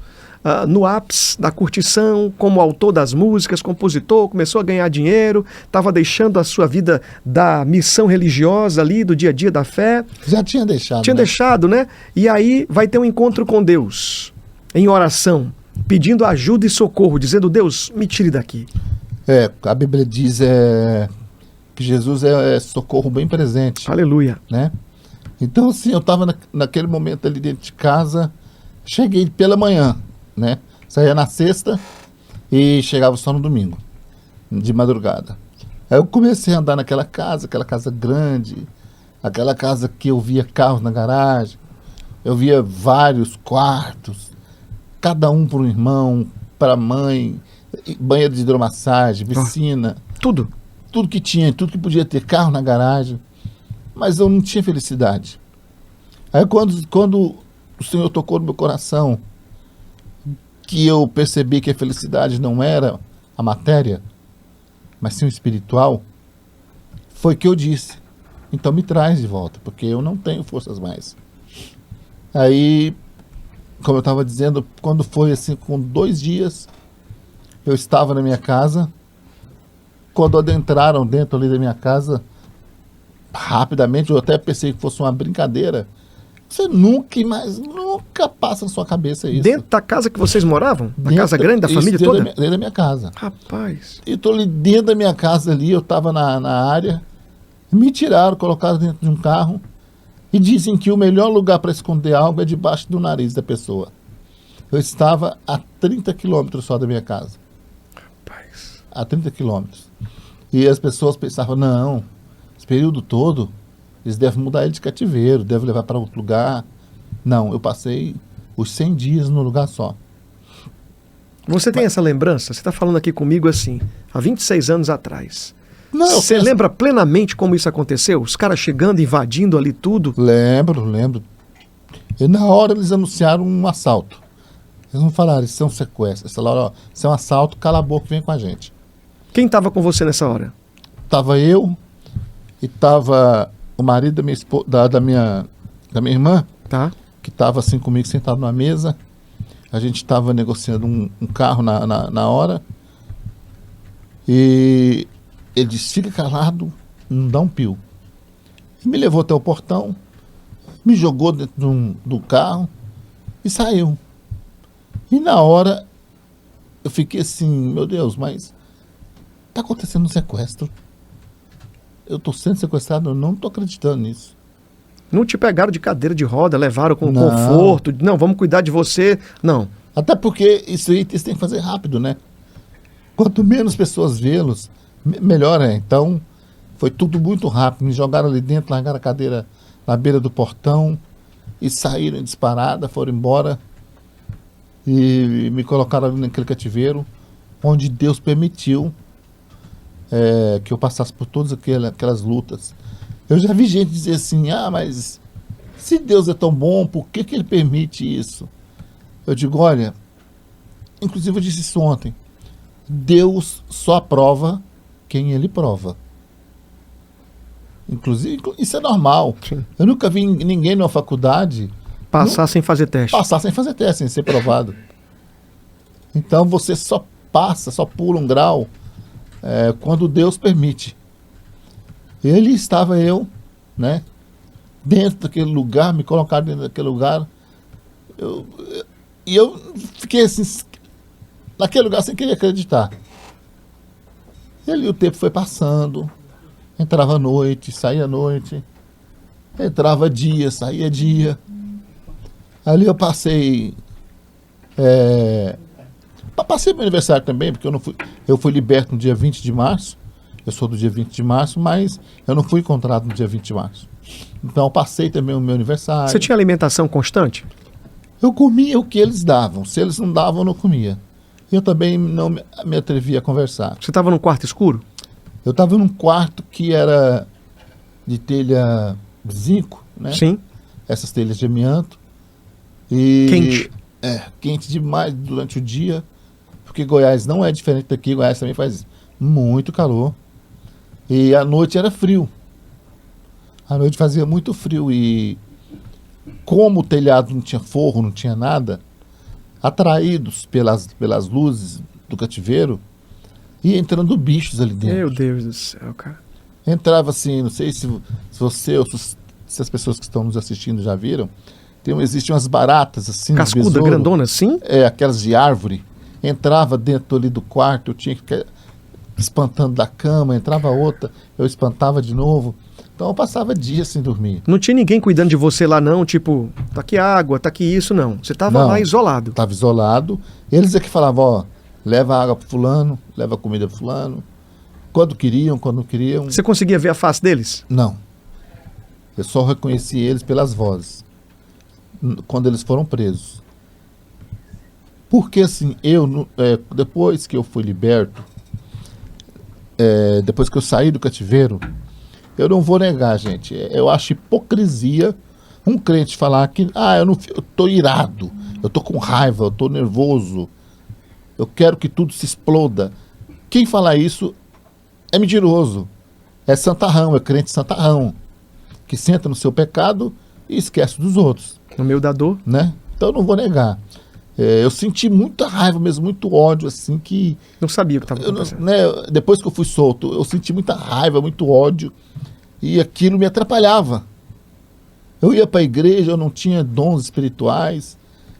no ápice da curtição, como autor das músicas, compositor, começou a ganhar dinheiro, estava deixando a sua vida da missão religiosa ali, do dia a dia da fé. Já tinha deixado. Tinha deixado, né? E aí vai ter um encontro com Deus, em oração, pedindo ajuda e socorro, dizendo: Deus, me tire daqui. A Bíblia diz que Jesus é socorro bem presente. Aleluia. Né? Então, assim, eu estava naquele momento ali dentro de casa, cheguei pela manhã, né? Saía na sexta e chegava só no domingo, de madrugada. Aí eu comecei a andar naquela casa, aquela casa grande, aquela casa que eu via carros na garagem, eu via vários quartos, cada um para um irmão, para a mãe, banheiro de hidromassagem, piscina. Tudo que tinha, tudo que podia ter, carro na garagem, mas eu não tinha felicidade. Aí quando o Senhor tocou no meu coração, que eu percebi que a felicidade não era a matéria, mas sim o espiritual, foi que eu disse: então me traz de volta, porque eu não tenho forças mais. Aí, como eu estava dizendo, quando foi assim, com 2 dias, eu estava na minha casa. Quando adentraram dentro ali da minha casa, rapidamente, eu até pensei que fosse uma brincadeira. Você nunca passa na sua cabeça isso. Dentro da casa que vocês moravam? Na casa grande da família toda? Dentro da minha casa. Rapaz. E tô ali dentro da minha casa ali, eu tava na área, me tiraram, colocaram dentro de um carro e dizem que o melhor lugar para esconder algo é debaixo do nariz da pessoa. Eu estava a 30 quilômetros só da minha casa. Rapaz. A 30 quilômetros. E as pessoas pensavam: não, esse período todo, eles devem mudar ele de cativeiro, devem levar para outro lugar. Não, eu passei os 100 dias num lugar só. Você tem essa lembrança? Você está falando aqui comigo assim, há 26 anos atrás. Não, você lembra plenamente como isso aconteceu? Os caras chegando, invadindo ali tudo? Lembro. E na hora eles anunciaram um assalto. Eles não falaram: isso é um sequestro. Eles falaram: ó, isso é um assalto, cala a boca e vem com a gente. Quem estava com você nessa hora? Tava eu e tava o marido da minha irmã, tá, que tava assim comigo sentado numa mesa. A gente tava negociando um carro na hora. E ele disse: fica calado, não dá um pio. Me levou até o portão, me jogou dentro do carro e saiu. E na hora eu fiquei assim, meu Deus, mas tá acontecendo um sequestro. Eu tô sendo sequestrado, eu não tô acreditando nisso. Não te pegaram de cadeira de roda, levaram com Não. conforto. Não, vamos cuidar de você. Não. Até porque isso aí você tem que fazer rápido, né? Quanto menos pessoas vê-los, melhor é. Então, foi tudo muito rápido. Me jogaram ali dentro, largaram a cadeira na beira do portão e saíram disparada, foram embora e me colocaram ali naquele cativeiro onde Deus permitiu que eu passasse por todas aquelas lutas. Eu já vi gente dizer assim, mas se Deus é tão bom, por que Ele permite isso? Eu digo, olha, inclusive eu disse isso ontem, Deus só aprova quem Ele prova. Inclusive, isso é normal. Sim. Eu nunca vi ninguém na faculdade Passar sem fazer teste. passar sem fazer teste, sem ser provado. Então você só passa, só pula um grau quando Deus permite. Ele estava né, dentro daquele lugar, me colocaram dentro daquele lugar. E eu fiquei assim, naquele lugar sem querer acreditar. E ali o tempo foi passando, entrava noite, saía noite, entrava dia, saía dia. Ali eu passei. Passei meu aniversário também, porque eu fui liberto no dia 20 de março. Eu sou do dia 20 de março, mas eu não fui encontrado no dia 20 de março. Então eu passei também o meu aniversário. Você tinha alimentação constante? Eu comia o que eles davam. Se eles não davam, eu não comia. Eu também não me atrevia a conversar. Você estava num quarto escuro? Eu estava num quarto que era de telha zinco, né? Sim. Essas telhas de amianto. E Quente. Quente demais durante o dia. Porque Goiás não é diferente daqui. Goiás também faz muito calor. E à noite era frio. À noite fazia muito frio. E como o telhado não tinha forro, não tinha nada, atraídos pelas luzes do cativeiro, ia entrando bichos ali dentro. Meu Deus do céu, cara. Entrava assim, não sei se você ou se as pessoas que estão nos assistindo já viram, existem umas baratas assim, Cascuda, besouro, grandona, sim? aquelas de árvore. Entrava dentro ali do quarto, eu tinha que ficar espantando da cama, entrava outra, eu espantava de novo. Então eu passava dias sem dormir. Não tinha ninguém cuidando de você lá não, tipo, tá aqui água, tá aqui isso, não. Você tava Não. lá isolado. Estava isolado. Eles é que falavam, leva água pro fulano, leva comida pro fulano. Quando queriam, quando não queriam. Você conseguia ver a face deles? Não. Eu só reconheci eles pelas vozes. Quando eles foram presos. Porque assim, depois que eu fui liberto, depois que eu saí do cativeiro, eu não vou negar, gente, eu acho hipocrisia um crente falar que, eu tô irado, eu tô com raiva, eu tô nervoso, eu quero que tudo se exploda. Quem fala isso é mentiroso, é santarrão, é crente santarrão, que senta no seu pecado e esquece dos outros, No meio da dor? né? Então eu não vou negar. Eu senti muita raiva mesmo, muito ódio, assim, que... Não sabia o que estava acontecendo. Depois que eu fui solto, eu senti muita raiva, muito ódio, e aquilo me atrapalhava. Eu ia para a igreja, eu não tinha dons espirituais,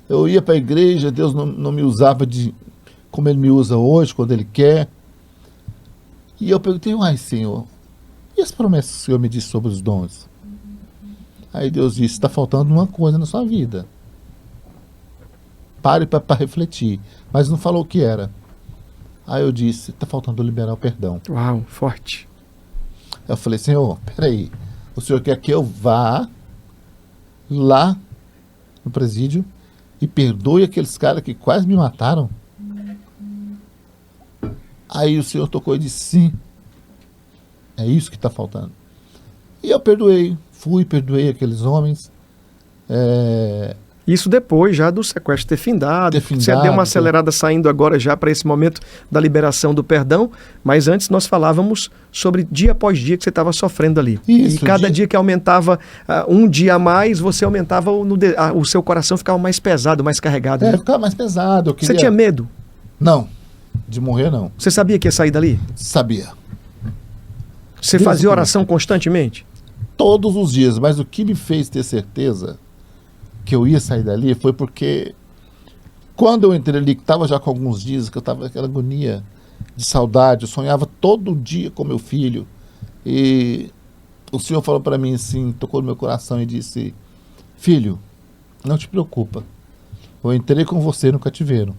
eu ia para a igreja, Deus não me usava como Ele me usa hoje, quando Ele quer. E eu perguntei, Senhor, e as promessas que o Senhor me disse sobre os dons? Aí Deus disse, está faltando uma coisa na sua vida. Pare para refletir. Mas não falou o que era. Aí eu disse, está faltando liberar o perdão. Uau, forte. Eu falei, Senhor, peraí, o Senhor quer que eu vá lá no presídio e perdoe aqueles caras que quase me mataram? Aí o Senhor tocou e disse, sim, é isso que está faltando. E eu perdoei aqueles homens. Isso depois já do sequestro ter findado. Ter Você findado, deu uma acelerada saindo agora já para esse momento da liberação do perdão, mas antes nós falávamos sobre dia após dia que você estava sofrendo ali. Isso, e cada dia que aumentava um dia a mais, você aumentava, o seu coração ficava mais pesado, mais carregado. Né? Ficava mais pesado. Você tinha medo? Não, de morrer não. Você sabia que ia sair dali? Sabia. Você Desde fazia o oração constantemente? todos os dias, mas o que me fez ter certeza que eu ia sair dali foi porque quando eu entrei ali, que estava já com alguns dias, que eu estava naquela agonia de saudade, eu sonhava todo dia com meu filho, e o Senhor falou para mim assim, tocou no meu coração e disse: filho, não te preocupa, eu entrei com você no cativeiro,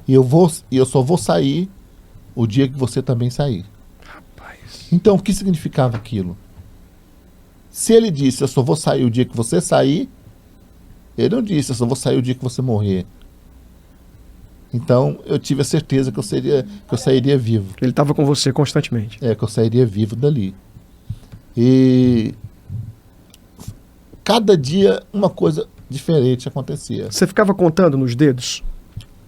e eu só vou sair o dia que você também sair. Rapaz. Então, o que significava aquilo? Se ele disse, eu só vou sair o dia que você sair, ele não disse, eu só vou sair o dia que você morrer. Então, eu tive a certeza que eu sairia vivo. Ele estava com você constantemente. Que eu sairia vivo dali. E cada dia uma coisa diferente acontecia. Você ficava contando nos dedos?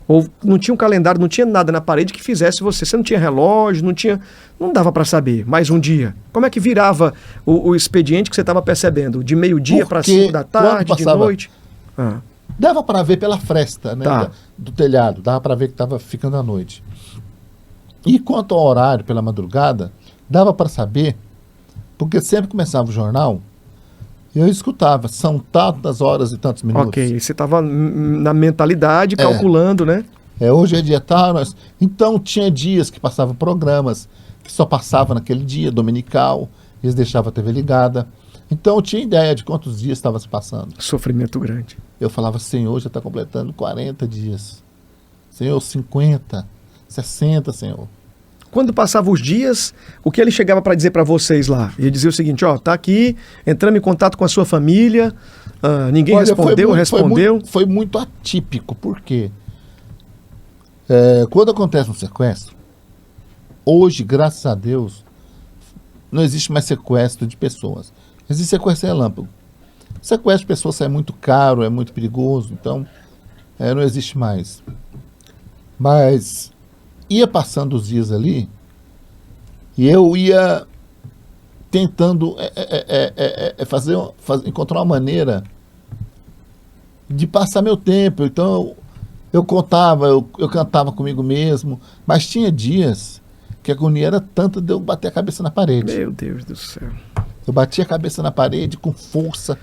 Ou não tinha um calendário, não tinha nada na parede que fizesse você? Você não tinha relógio, não dava para saber. Mais um dia. Como é que virava o expediente que você estava percebendo? De meio-dia para 5 da tarde, de noite? Dava para ver pela fresta, né, Tá. do telhado. Dava para ver que estava ficando à noite. E quanto ao horário pela madrugada, dava para saber, porque sempre começava o jornal, eu escutava, são tantas horas e tantos minutos. Ok, você estava na mentalidade, calculando, né? Hoje é dia tal. Então tinha dias que passavam programas que só passavam naquele dia, dominical, eles deixavam a TV ligada. Então eu tinha ideia de quantos dias estava se passando. Sofrimento grande. Eu falava, Senhor, já está completando 40 dias. Senhor, 50, 60, Senhor. Quando passavam os dias, o que ele chegava para dizer para vocês lá? Ele dizia o seguinte, tá aqui, entramos em contato com a sua família, ninguém respondeu. Foi muito atípico, por quê? Quando acontece um sequestro, hoje, graças a Deus, não existe mais sequestro de pessoas. Existe sequestro relâmpago. Sequestro de pessoas é muito caro, é muito perigoso, então não existe mais. Mas ia passando os dias ali e eu ia tentando encontrar uma maneira de passar meu tempo. Então eu contava, eu cantava comigo mesmo, mas tinha dias que a agonia era tanta de eu bater a cabeça na parede. Meu Deus do céu. Eu batia a cabeça na parede com força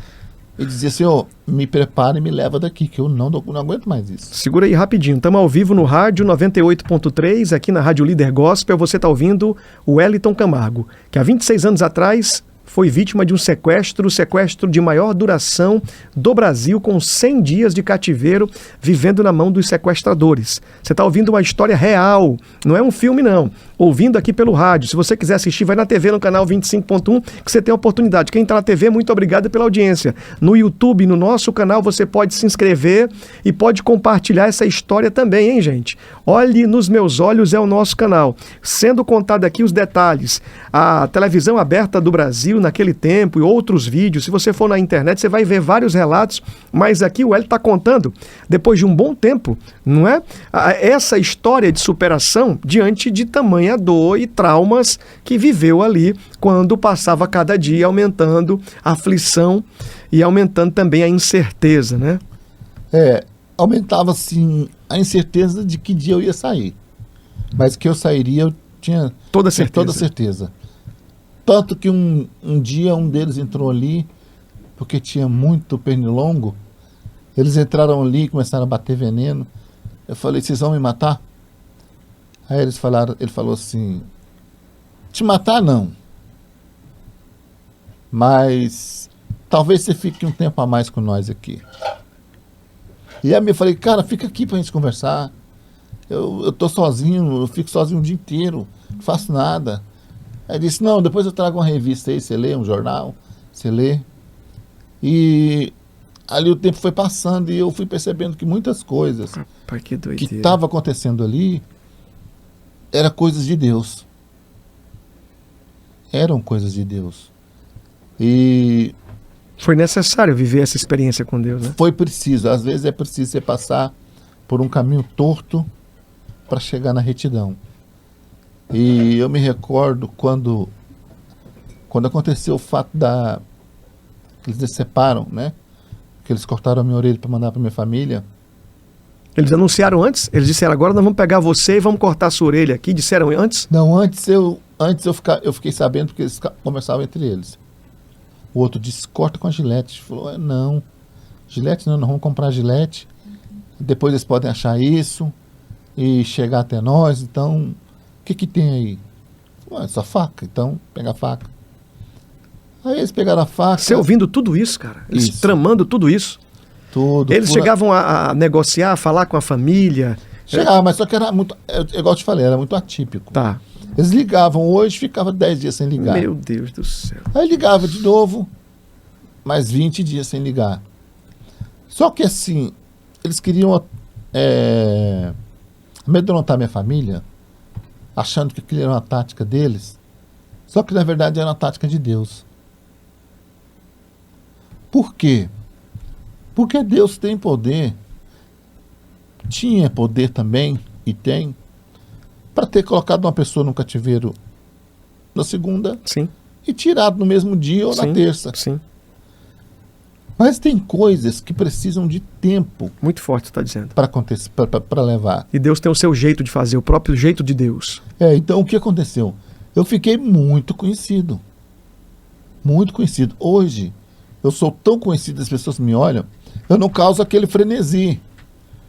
e dizia, Senhor, me prepara e me leva daqui, que eu não aguento mais isso. Segura aí rapidinho, estamos ao vivo no rádio 98.3, aqui na Rádio Líder Gospel, você está ouvindo o Wellington Camargo, que há 26 anos atrás foi vítima de um sequestro de maior duração do Brasil, com 100 dias de cativeiro, vivendo na mão dos sequestradores. Você está ouvindo uma história real, não é um filme não. Ouvindo aqui pelo rádio. Se você quiser assistir, vai na TV no canal 25.1, que você tem a oportunidade. Quem está na TV, muito obrigado pela audiência. No YouTube, no nosso canal, você pode se inscrever e pode compartilhar essa história também, hein, gente? Olhe nos Meus Olhos é o nosso canal. Sendo contado aqui os detalhes. A televisão aberta do Brasil naquele tempo e outros vídeos. Se você for na internet, você vai ver vários relatos, mas aqui o Hélio está contando, depois de um bom tempo, não é? Essa história de superação diante de tamanha dor e traumas que viveu ali quando passava cada dia aumentando a aflição e aumentando também a incerteza, né? Aumentava assim a incerteza de que dia eu ia sair, mas que eu sairia eu tinha toda certeza. Tanto que um dia um deles entrou ali porque tinha muito pernilongo. Eles entraram ali e começaram a bater veneno. Eu falei, vocês vão me matar? Aí ele falou assim, te matar não, mas talvez você fique um tempo a mais com nós aqui. E aí eu falei, cara, fica aqui pra gente conversar. Eu tô sozinho, eu fico sozinho o dia inteiro, não faço nada. Aí ele disse, não, depois eu trago uma revista aí, você lê, um jornal, você lê. E ali o tempo foi passando e eu fui percebendo que muitas coisas que estavam acontecendo ali eram coisas de Deus. Eram coisas de Deus. E foi necessário viver essa experiência com Deus, né? Foi preciso. Às vezes é preciso você passar por um caminho torto para chegar na retidão. E eu me recordo quando aconteceu o fato que eles separam, né? Que eles cortaram a minha orelha para mandar para minha família. Eles anunciaram antes? Eles disseram, agora nós vamos pegar você e vamos cortar a sua orelha aqui? Disseram antes? Não, antes eu fiquei sabendo porque eles conversavam entre eles. O outro disse, corta com a Gillette. Falou, não, Gillette não, nós vamos comprar Gillette. Depois eles podem achar isso e chegar até nós. Então, o que tem aí? Falou, é só faca, então pega a faca. Aí eles pegaram a faca. Você ouvindo tudo isso, cara? Eles Isso. tramando tudo isso? Tudo. Eles chegavam a negociar, a falar com a família? Chegava, mas só que era muito, igual eu te falei, era muito atípico. Tá. Eles ligavam hoje, ficava 10 dias sem ligar. Meu Deus do céu. Aí ligava de novo, mais 20 dias sem ligar. Só que assim, eles queriam amedrontar minha família, achando que aquilo era uma tática deles. Só que na verdade era uma tática de Deus. Por quê? Porque Deus tem poder, tinha poder também, e tem, para ter colocado uma pessoa no cativeiro na segunda Sim, e tirado no mesmo dia ou sim, na terça. sim. Mas tem coisas que precisam de tempo Muito forte, você está dizendo. para acontecer, para levar. E Deus tem o seu jeito de fazer, o próprio jeito de Deus. Então o que aconteceu? Eu fiquei muito conhecido. Muito conhecido. Hoje, eu sou tão conhecido, as pessoas me olham, eu não causo aquele frenesi,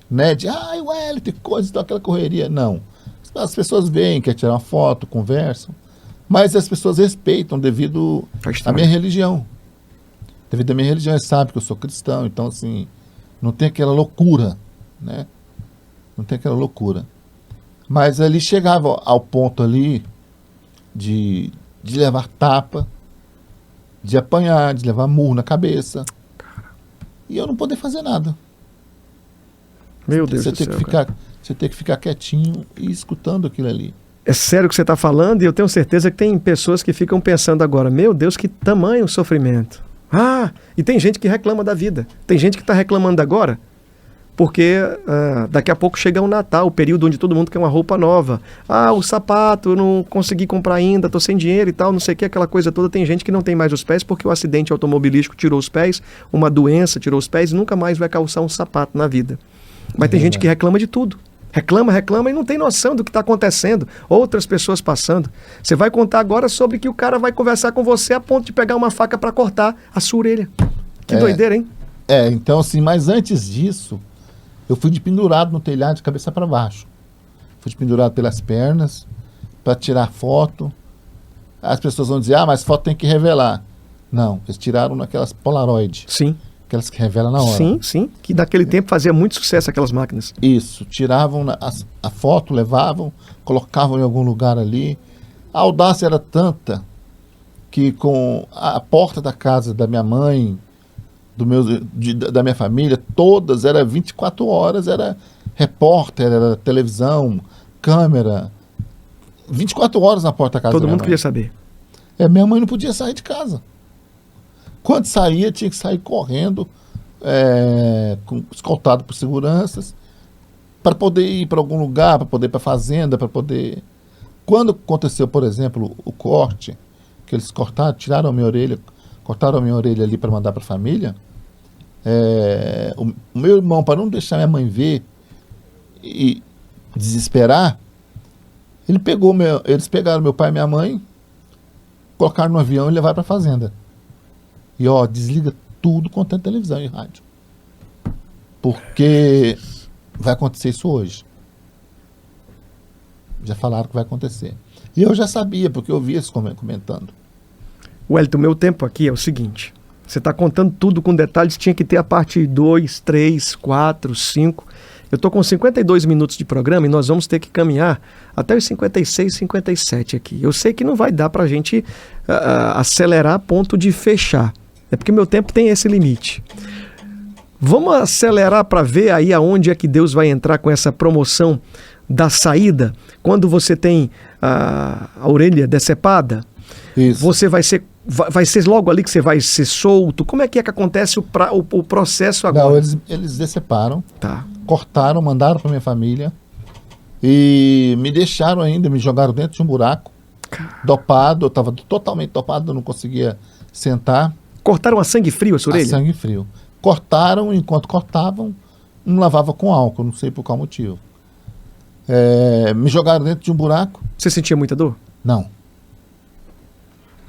né? De, Wellington, coisa, então, aquela correria. Não. As pessoas vêm, querem tirar uma foto, conversam, mas as pessoas respeitam devido à minha religião. Devido à minha religião, eles sabem que eu sou cristão, então, assim, não tem aquela loucura, né? Não tem aquela loucura. Mas ali chegava ao ponto ali de levar tapa, de apanhar, de levar murro na cabeça. E eu não poder fazer nada. Meu Deus Você do tem céu, que cara. ficar, você tem que ficar quietinho e escutando aquilo ali. É sério o que você está falando e eu tenho certeza que tem pessoas que ficam pensando agora, meu Deus, que tamanho sofrimento. E tem gente que reclama da vida. Tem gente que está reclamando agora porque daqui a pouco chega o Natal, o período onde todo mundo quer uma roupa nova. O sapato, eu não consegui comprar ainda, estou sem dinheiro e tal, não sei o que, aquela coisa toda. Tem gente que não tem mais os pés porque o acidente automobilístico tirou os pés, uma doença tirou os pés e nunca mais vai calçar um sapato na vida. Mas tem gente que reclama de tudo. Reclama e não tem noção do que está acontecendo. Outras pessoas passando. Você vai contar agora sobre que o cara vai conversar com você a ponto de pegar uma faca para cortar a sua orelha. Que doideira, hein? Então assim, mas antes disso, eu fui de pendurado no telhado de cabeça para baixo. Fui de pendurado pelas pernas para tirar foto. As pessoas vão dizer, mas foto tem que revelar. Não, eles tiraram naquelas Polaroid. Sim. Aquelas que revelam na hora. Sim, sim. Que naquele tempo fazia muito sucesso aquelas máquinas. Isso, tiravam a foto, levavam, colocavam em algum lugar ali. A audácia era tanta que com a porta da casa da minha mãe, da minha família, todas, era 24 horas, era repórter, era televisão, câmera. 24 horas na porta da casa Todo da minha mundo mãe. queria saber. Minha mãe não podia sair de casa. Quando saía, tinha que sair correndo, escoltado por seguranças, para poder ir para algum lugar, para poder ir para a fazenda, para poder... Quando aconteceu, por exemplo, o corte, que eles cortaram, tiraram a minha orelha, cortaram a minha orelha ali para mandar para a família, o meu irmão, para não deixar minha mãe ver e desesperar, eles pegaram meu pai e minha mãe, colocaram no avião e levaram para a fazenda. E desliga tudo quanto é televisão e rádio. Porque vai acontecer isso hoje. Já falaram que vai acontecer. E eu já sabia, porque eu vi eles comentando. Wellington, o meu tempo aqui é o seguinte. Você está contando tudo com detalhes, tinha que ter a parte 2, 3, 4, 5. Eu estou com 52 minutos de programa e nós vamos ter que caminhar até os 56, 57 aqui. Eu sei que não vai dar para a gente acelerar a ponto de fechar. É porque meu tempo tem esse limite. Vamos acelerar para ver aí aonde é que Deus vai entrar com essa promoção da saída. Quando você tem a orelha decepada, Isso. você vai ser logo ali que você vai ser solto. Como é que acontece o processo agora? Não, eles deceparam, Tá. cortaram, mandaram para minha família e me deixaram ainda, me jogaram dentro de um buraco, dopado, eu estava totalmente dopado, eu não conseguia sentar. Cortaram a sangue frio a sua A orelha? sangue frio. Cortaram, enquanto cortavam, não lavava com álcool, não sei por qual motivo. Me jogaram dentro de um buraco. Você sentia muita dor? Não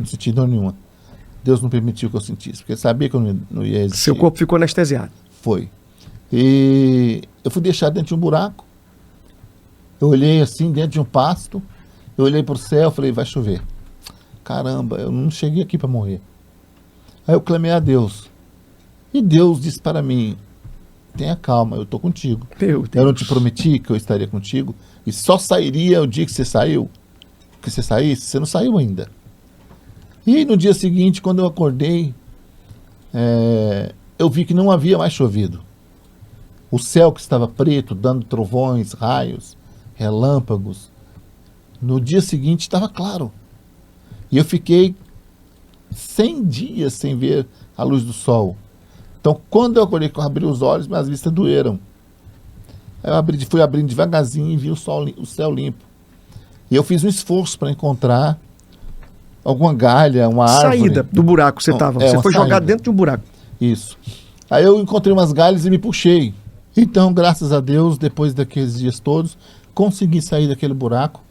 senti dor nenhuma. Deus não permitiu que eu sentisse, porque ele sabia que eu não ia existir. Seu corpo ficou anestesiado. Foi. E eu fui deixado dentro de um buraco. Eu olhei assim, dentro de um pasto. Eu olhei para o céu, falei, vai chover. Caramba, eu não cheguei aqui para morrer. Aí eu clamei a Deus. E Deus disse para mim, tenha calma, eu estou contigo. Meu Deus. Eu não te prometi que eu estaria contigo? E só sairia o dia que você saiu? Que você saísse? Você não saiu ainda. E no dia seguinte, quando eu acordei, eu vi que não havia mais chovido. O céu que estava preto, dando trovões, raios, relâmpagos. No dia seguinte estava claro. E eu fiquei 100 dias sem ver a luz do sol. Então, quando eu acordei, que eu abri os olhos, minhas vistas doeram. Aí eu fui abrindo devagarzinho e vi o céu limpo. E eu fiz um esforço para encontrar alguma galha, uma árvore. Saída do buraco que você estava. Você foi jogado dentro de um buraco. Isso. Aí eu encontrei umas galhas e me puxei. Então, graças a Deus, depois daqueles dias todos, consegui sair daquele buraco.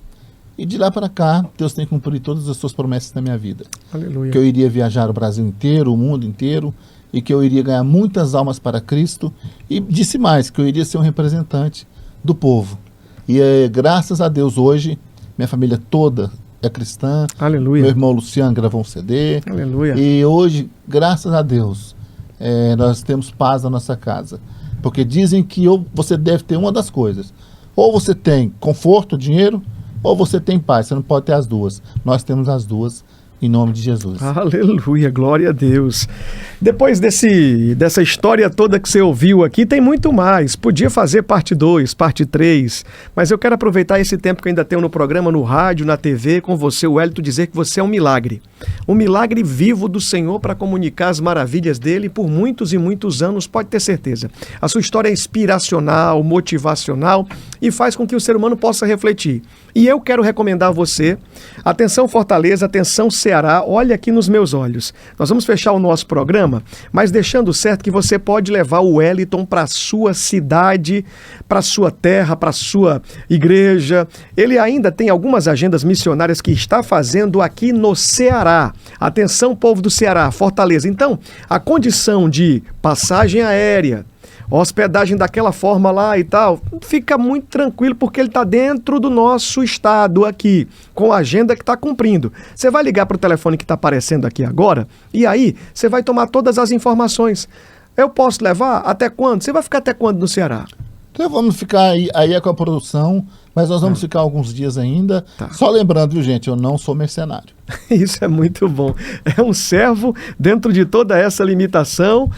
E de lá para cá, Deus tem cumprido todas as suas promessas na minha vida. Aleluia. Que eu iria viajar o Brasil inteiro, o mundo inteiro, e que eu iria ganhar muitas almas para Cristo. E disse mais, que eu iria ser um representante do povo. E graças a Deus hoje, minha família toda é cristã. Aleluia. Meu irmão Luciano gravou um CD. Aleluia. E hoje, graças a Deus, nós temos paz na nossa casa. Porque dizem que você deve ter uma das coisas. Ou você tem conforto, dinheiro, ou você tem paz. Você não pode ter as duas. Nós temos as duas, em nome de Jesus. Aleluia, glória a Deus. Depois dessa história toda que você ouviu aqui, tem muito mais. Podia fazer parte 2, parte 3, mas eu quero aproveitar esse tempo que ainda tenho no programa, no rádio, na TV, com você, Wellington, dizer que você é um milagre. Um milagre vivo do Senhor para comunicar as maravilhas dele por muitos e muitos anos, pode ter certeza. A sua história é inspiracional, motivacional e faz com que o ser humano possa refletir. E eu quero recomendar a você, atenção Fortaleza, atenção Ceará, olha aqui nos meus olhos. Nós vamos fechar o nosso programa, mas deixando certo que você pode levar o Wellington para a sua cidade, para a sua terra, para a sua igreja. Ele ainda tem algumas agendas missionárias que está fazendo aqui no Ceará. Atenção, povo do Ceará, Fortaleza. Então, a condição de passagem aérea, hospedagem daquela forma lá e tal, fica muito tranquilo porque ele está dentro do nosso estado aqui, com a agenda que está cumprindo. Você vai ligar para o telefone que está aparecendo aqui agora e aí você vai tomar todas as informações. Eu posso levar? Até quando? Você vai ficar até quando no Ceará? Então vamos ficar aí com a produção, mas nós vamos ficar alguns dias ainda. Tá. Só lembrando, viu, gente, eu não sou mercenário. Isso é muito bom. É um servo dentro de toda essa limitação,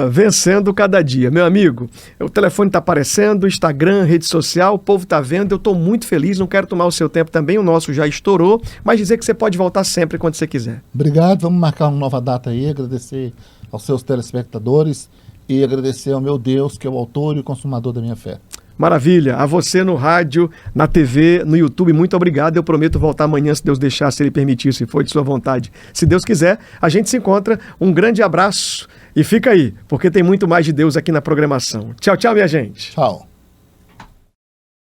vencendo cada dia. Meu amigo, o telefone está aparecendo, Instagram, rede social, o povo está vendo, eu estou muito feliz, não quero tomar o seu tempo também, o nosso já estourou, mas dizer que você pode voltar sempre quando você quiser. Obrigado, vamos marcar uma nova data aí, agradecer aos seus telespectadores e agradecer ao meu Deus, que é o autor e o consumador da minha fé. Maravilha. A você no rádio, na TV, no YouTube, muito obrigado. Eu prometo voltar amanhã, se Deus deixar, se Ele permitir, se for de sua vontade. Se Deus quiser, a gente se encontra. Um grande abraço e fica aí, porque tem muito mais de Deus aqui na programação. Tchau, tchau, minha gente. Tchau.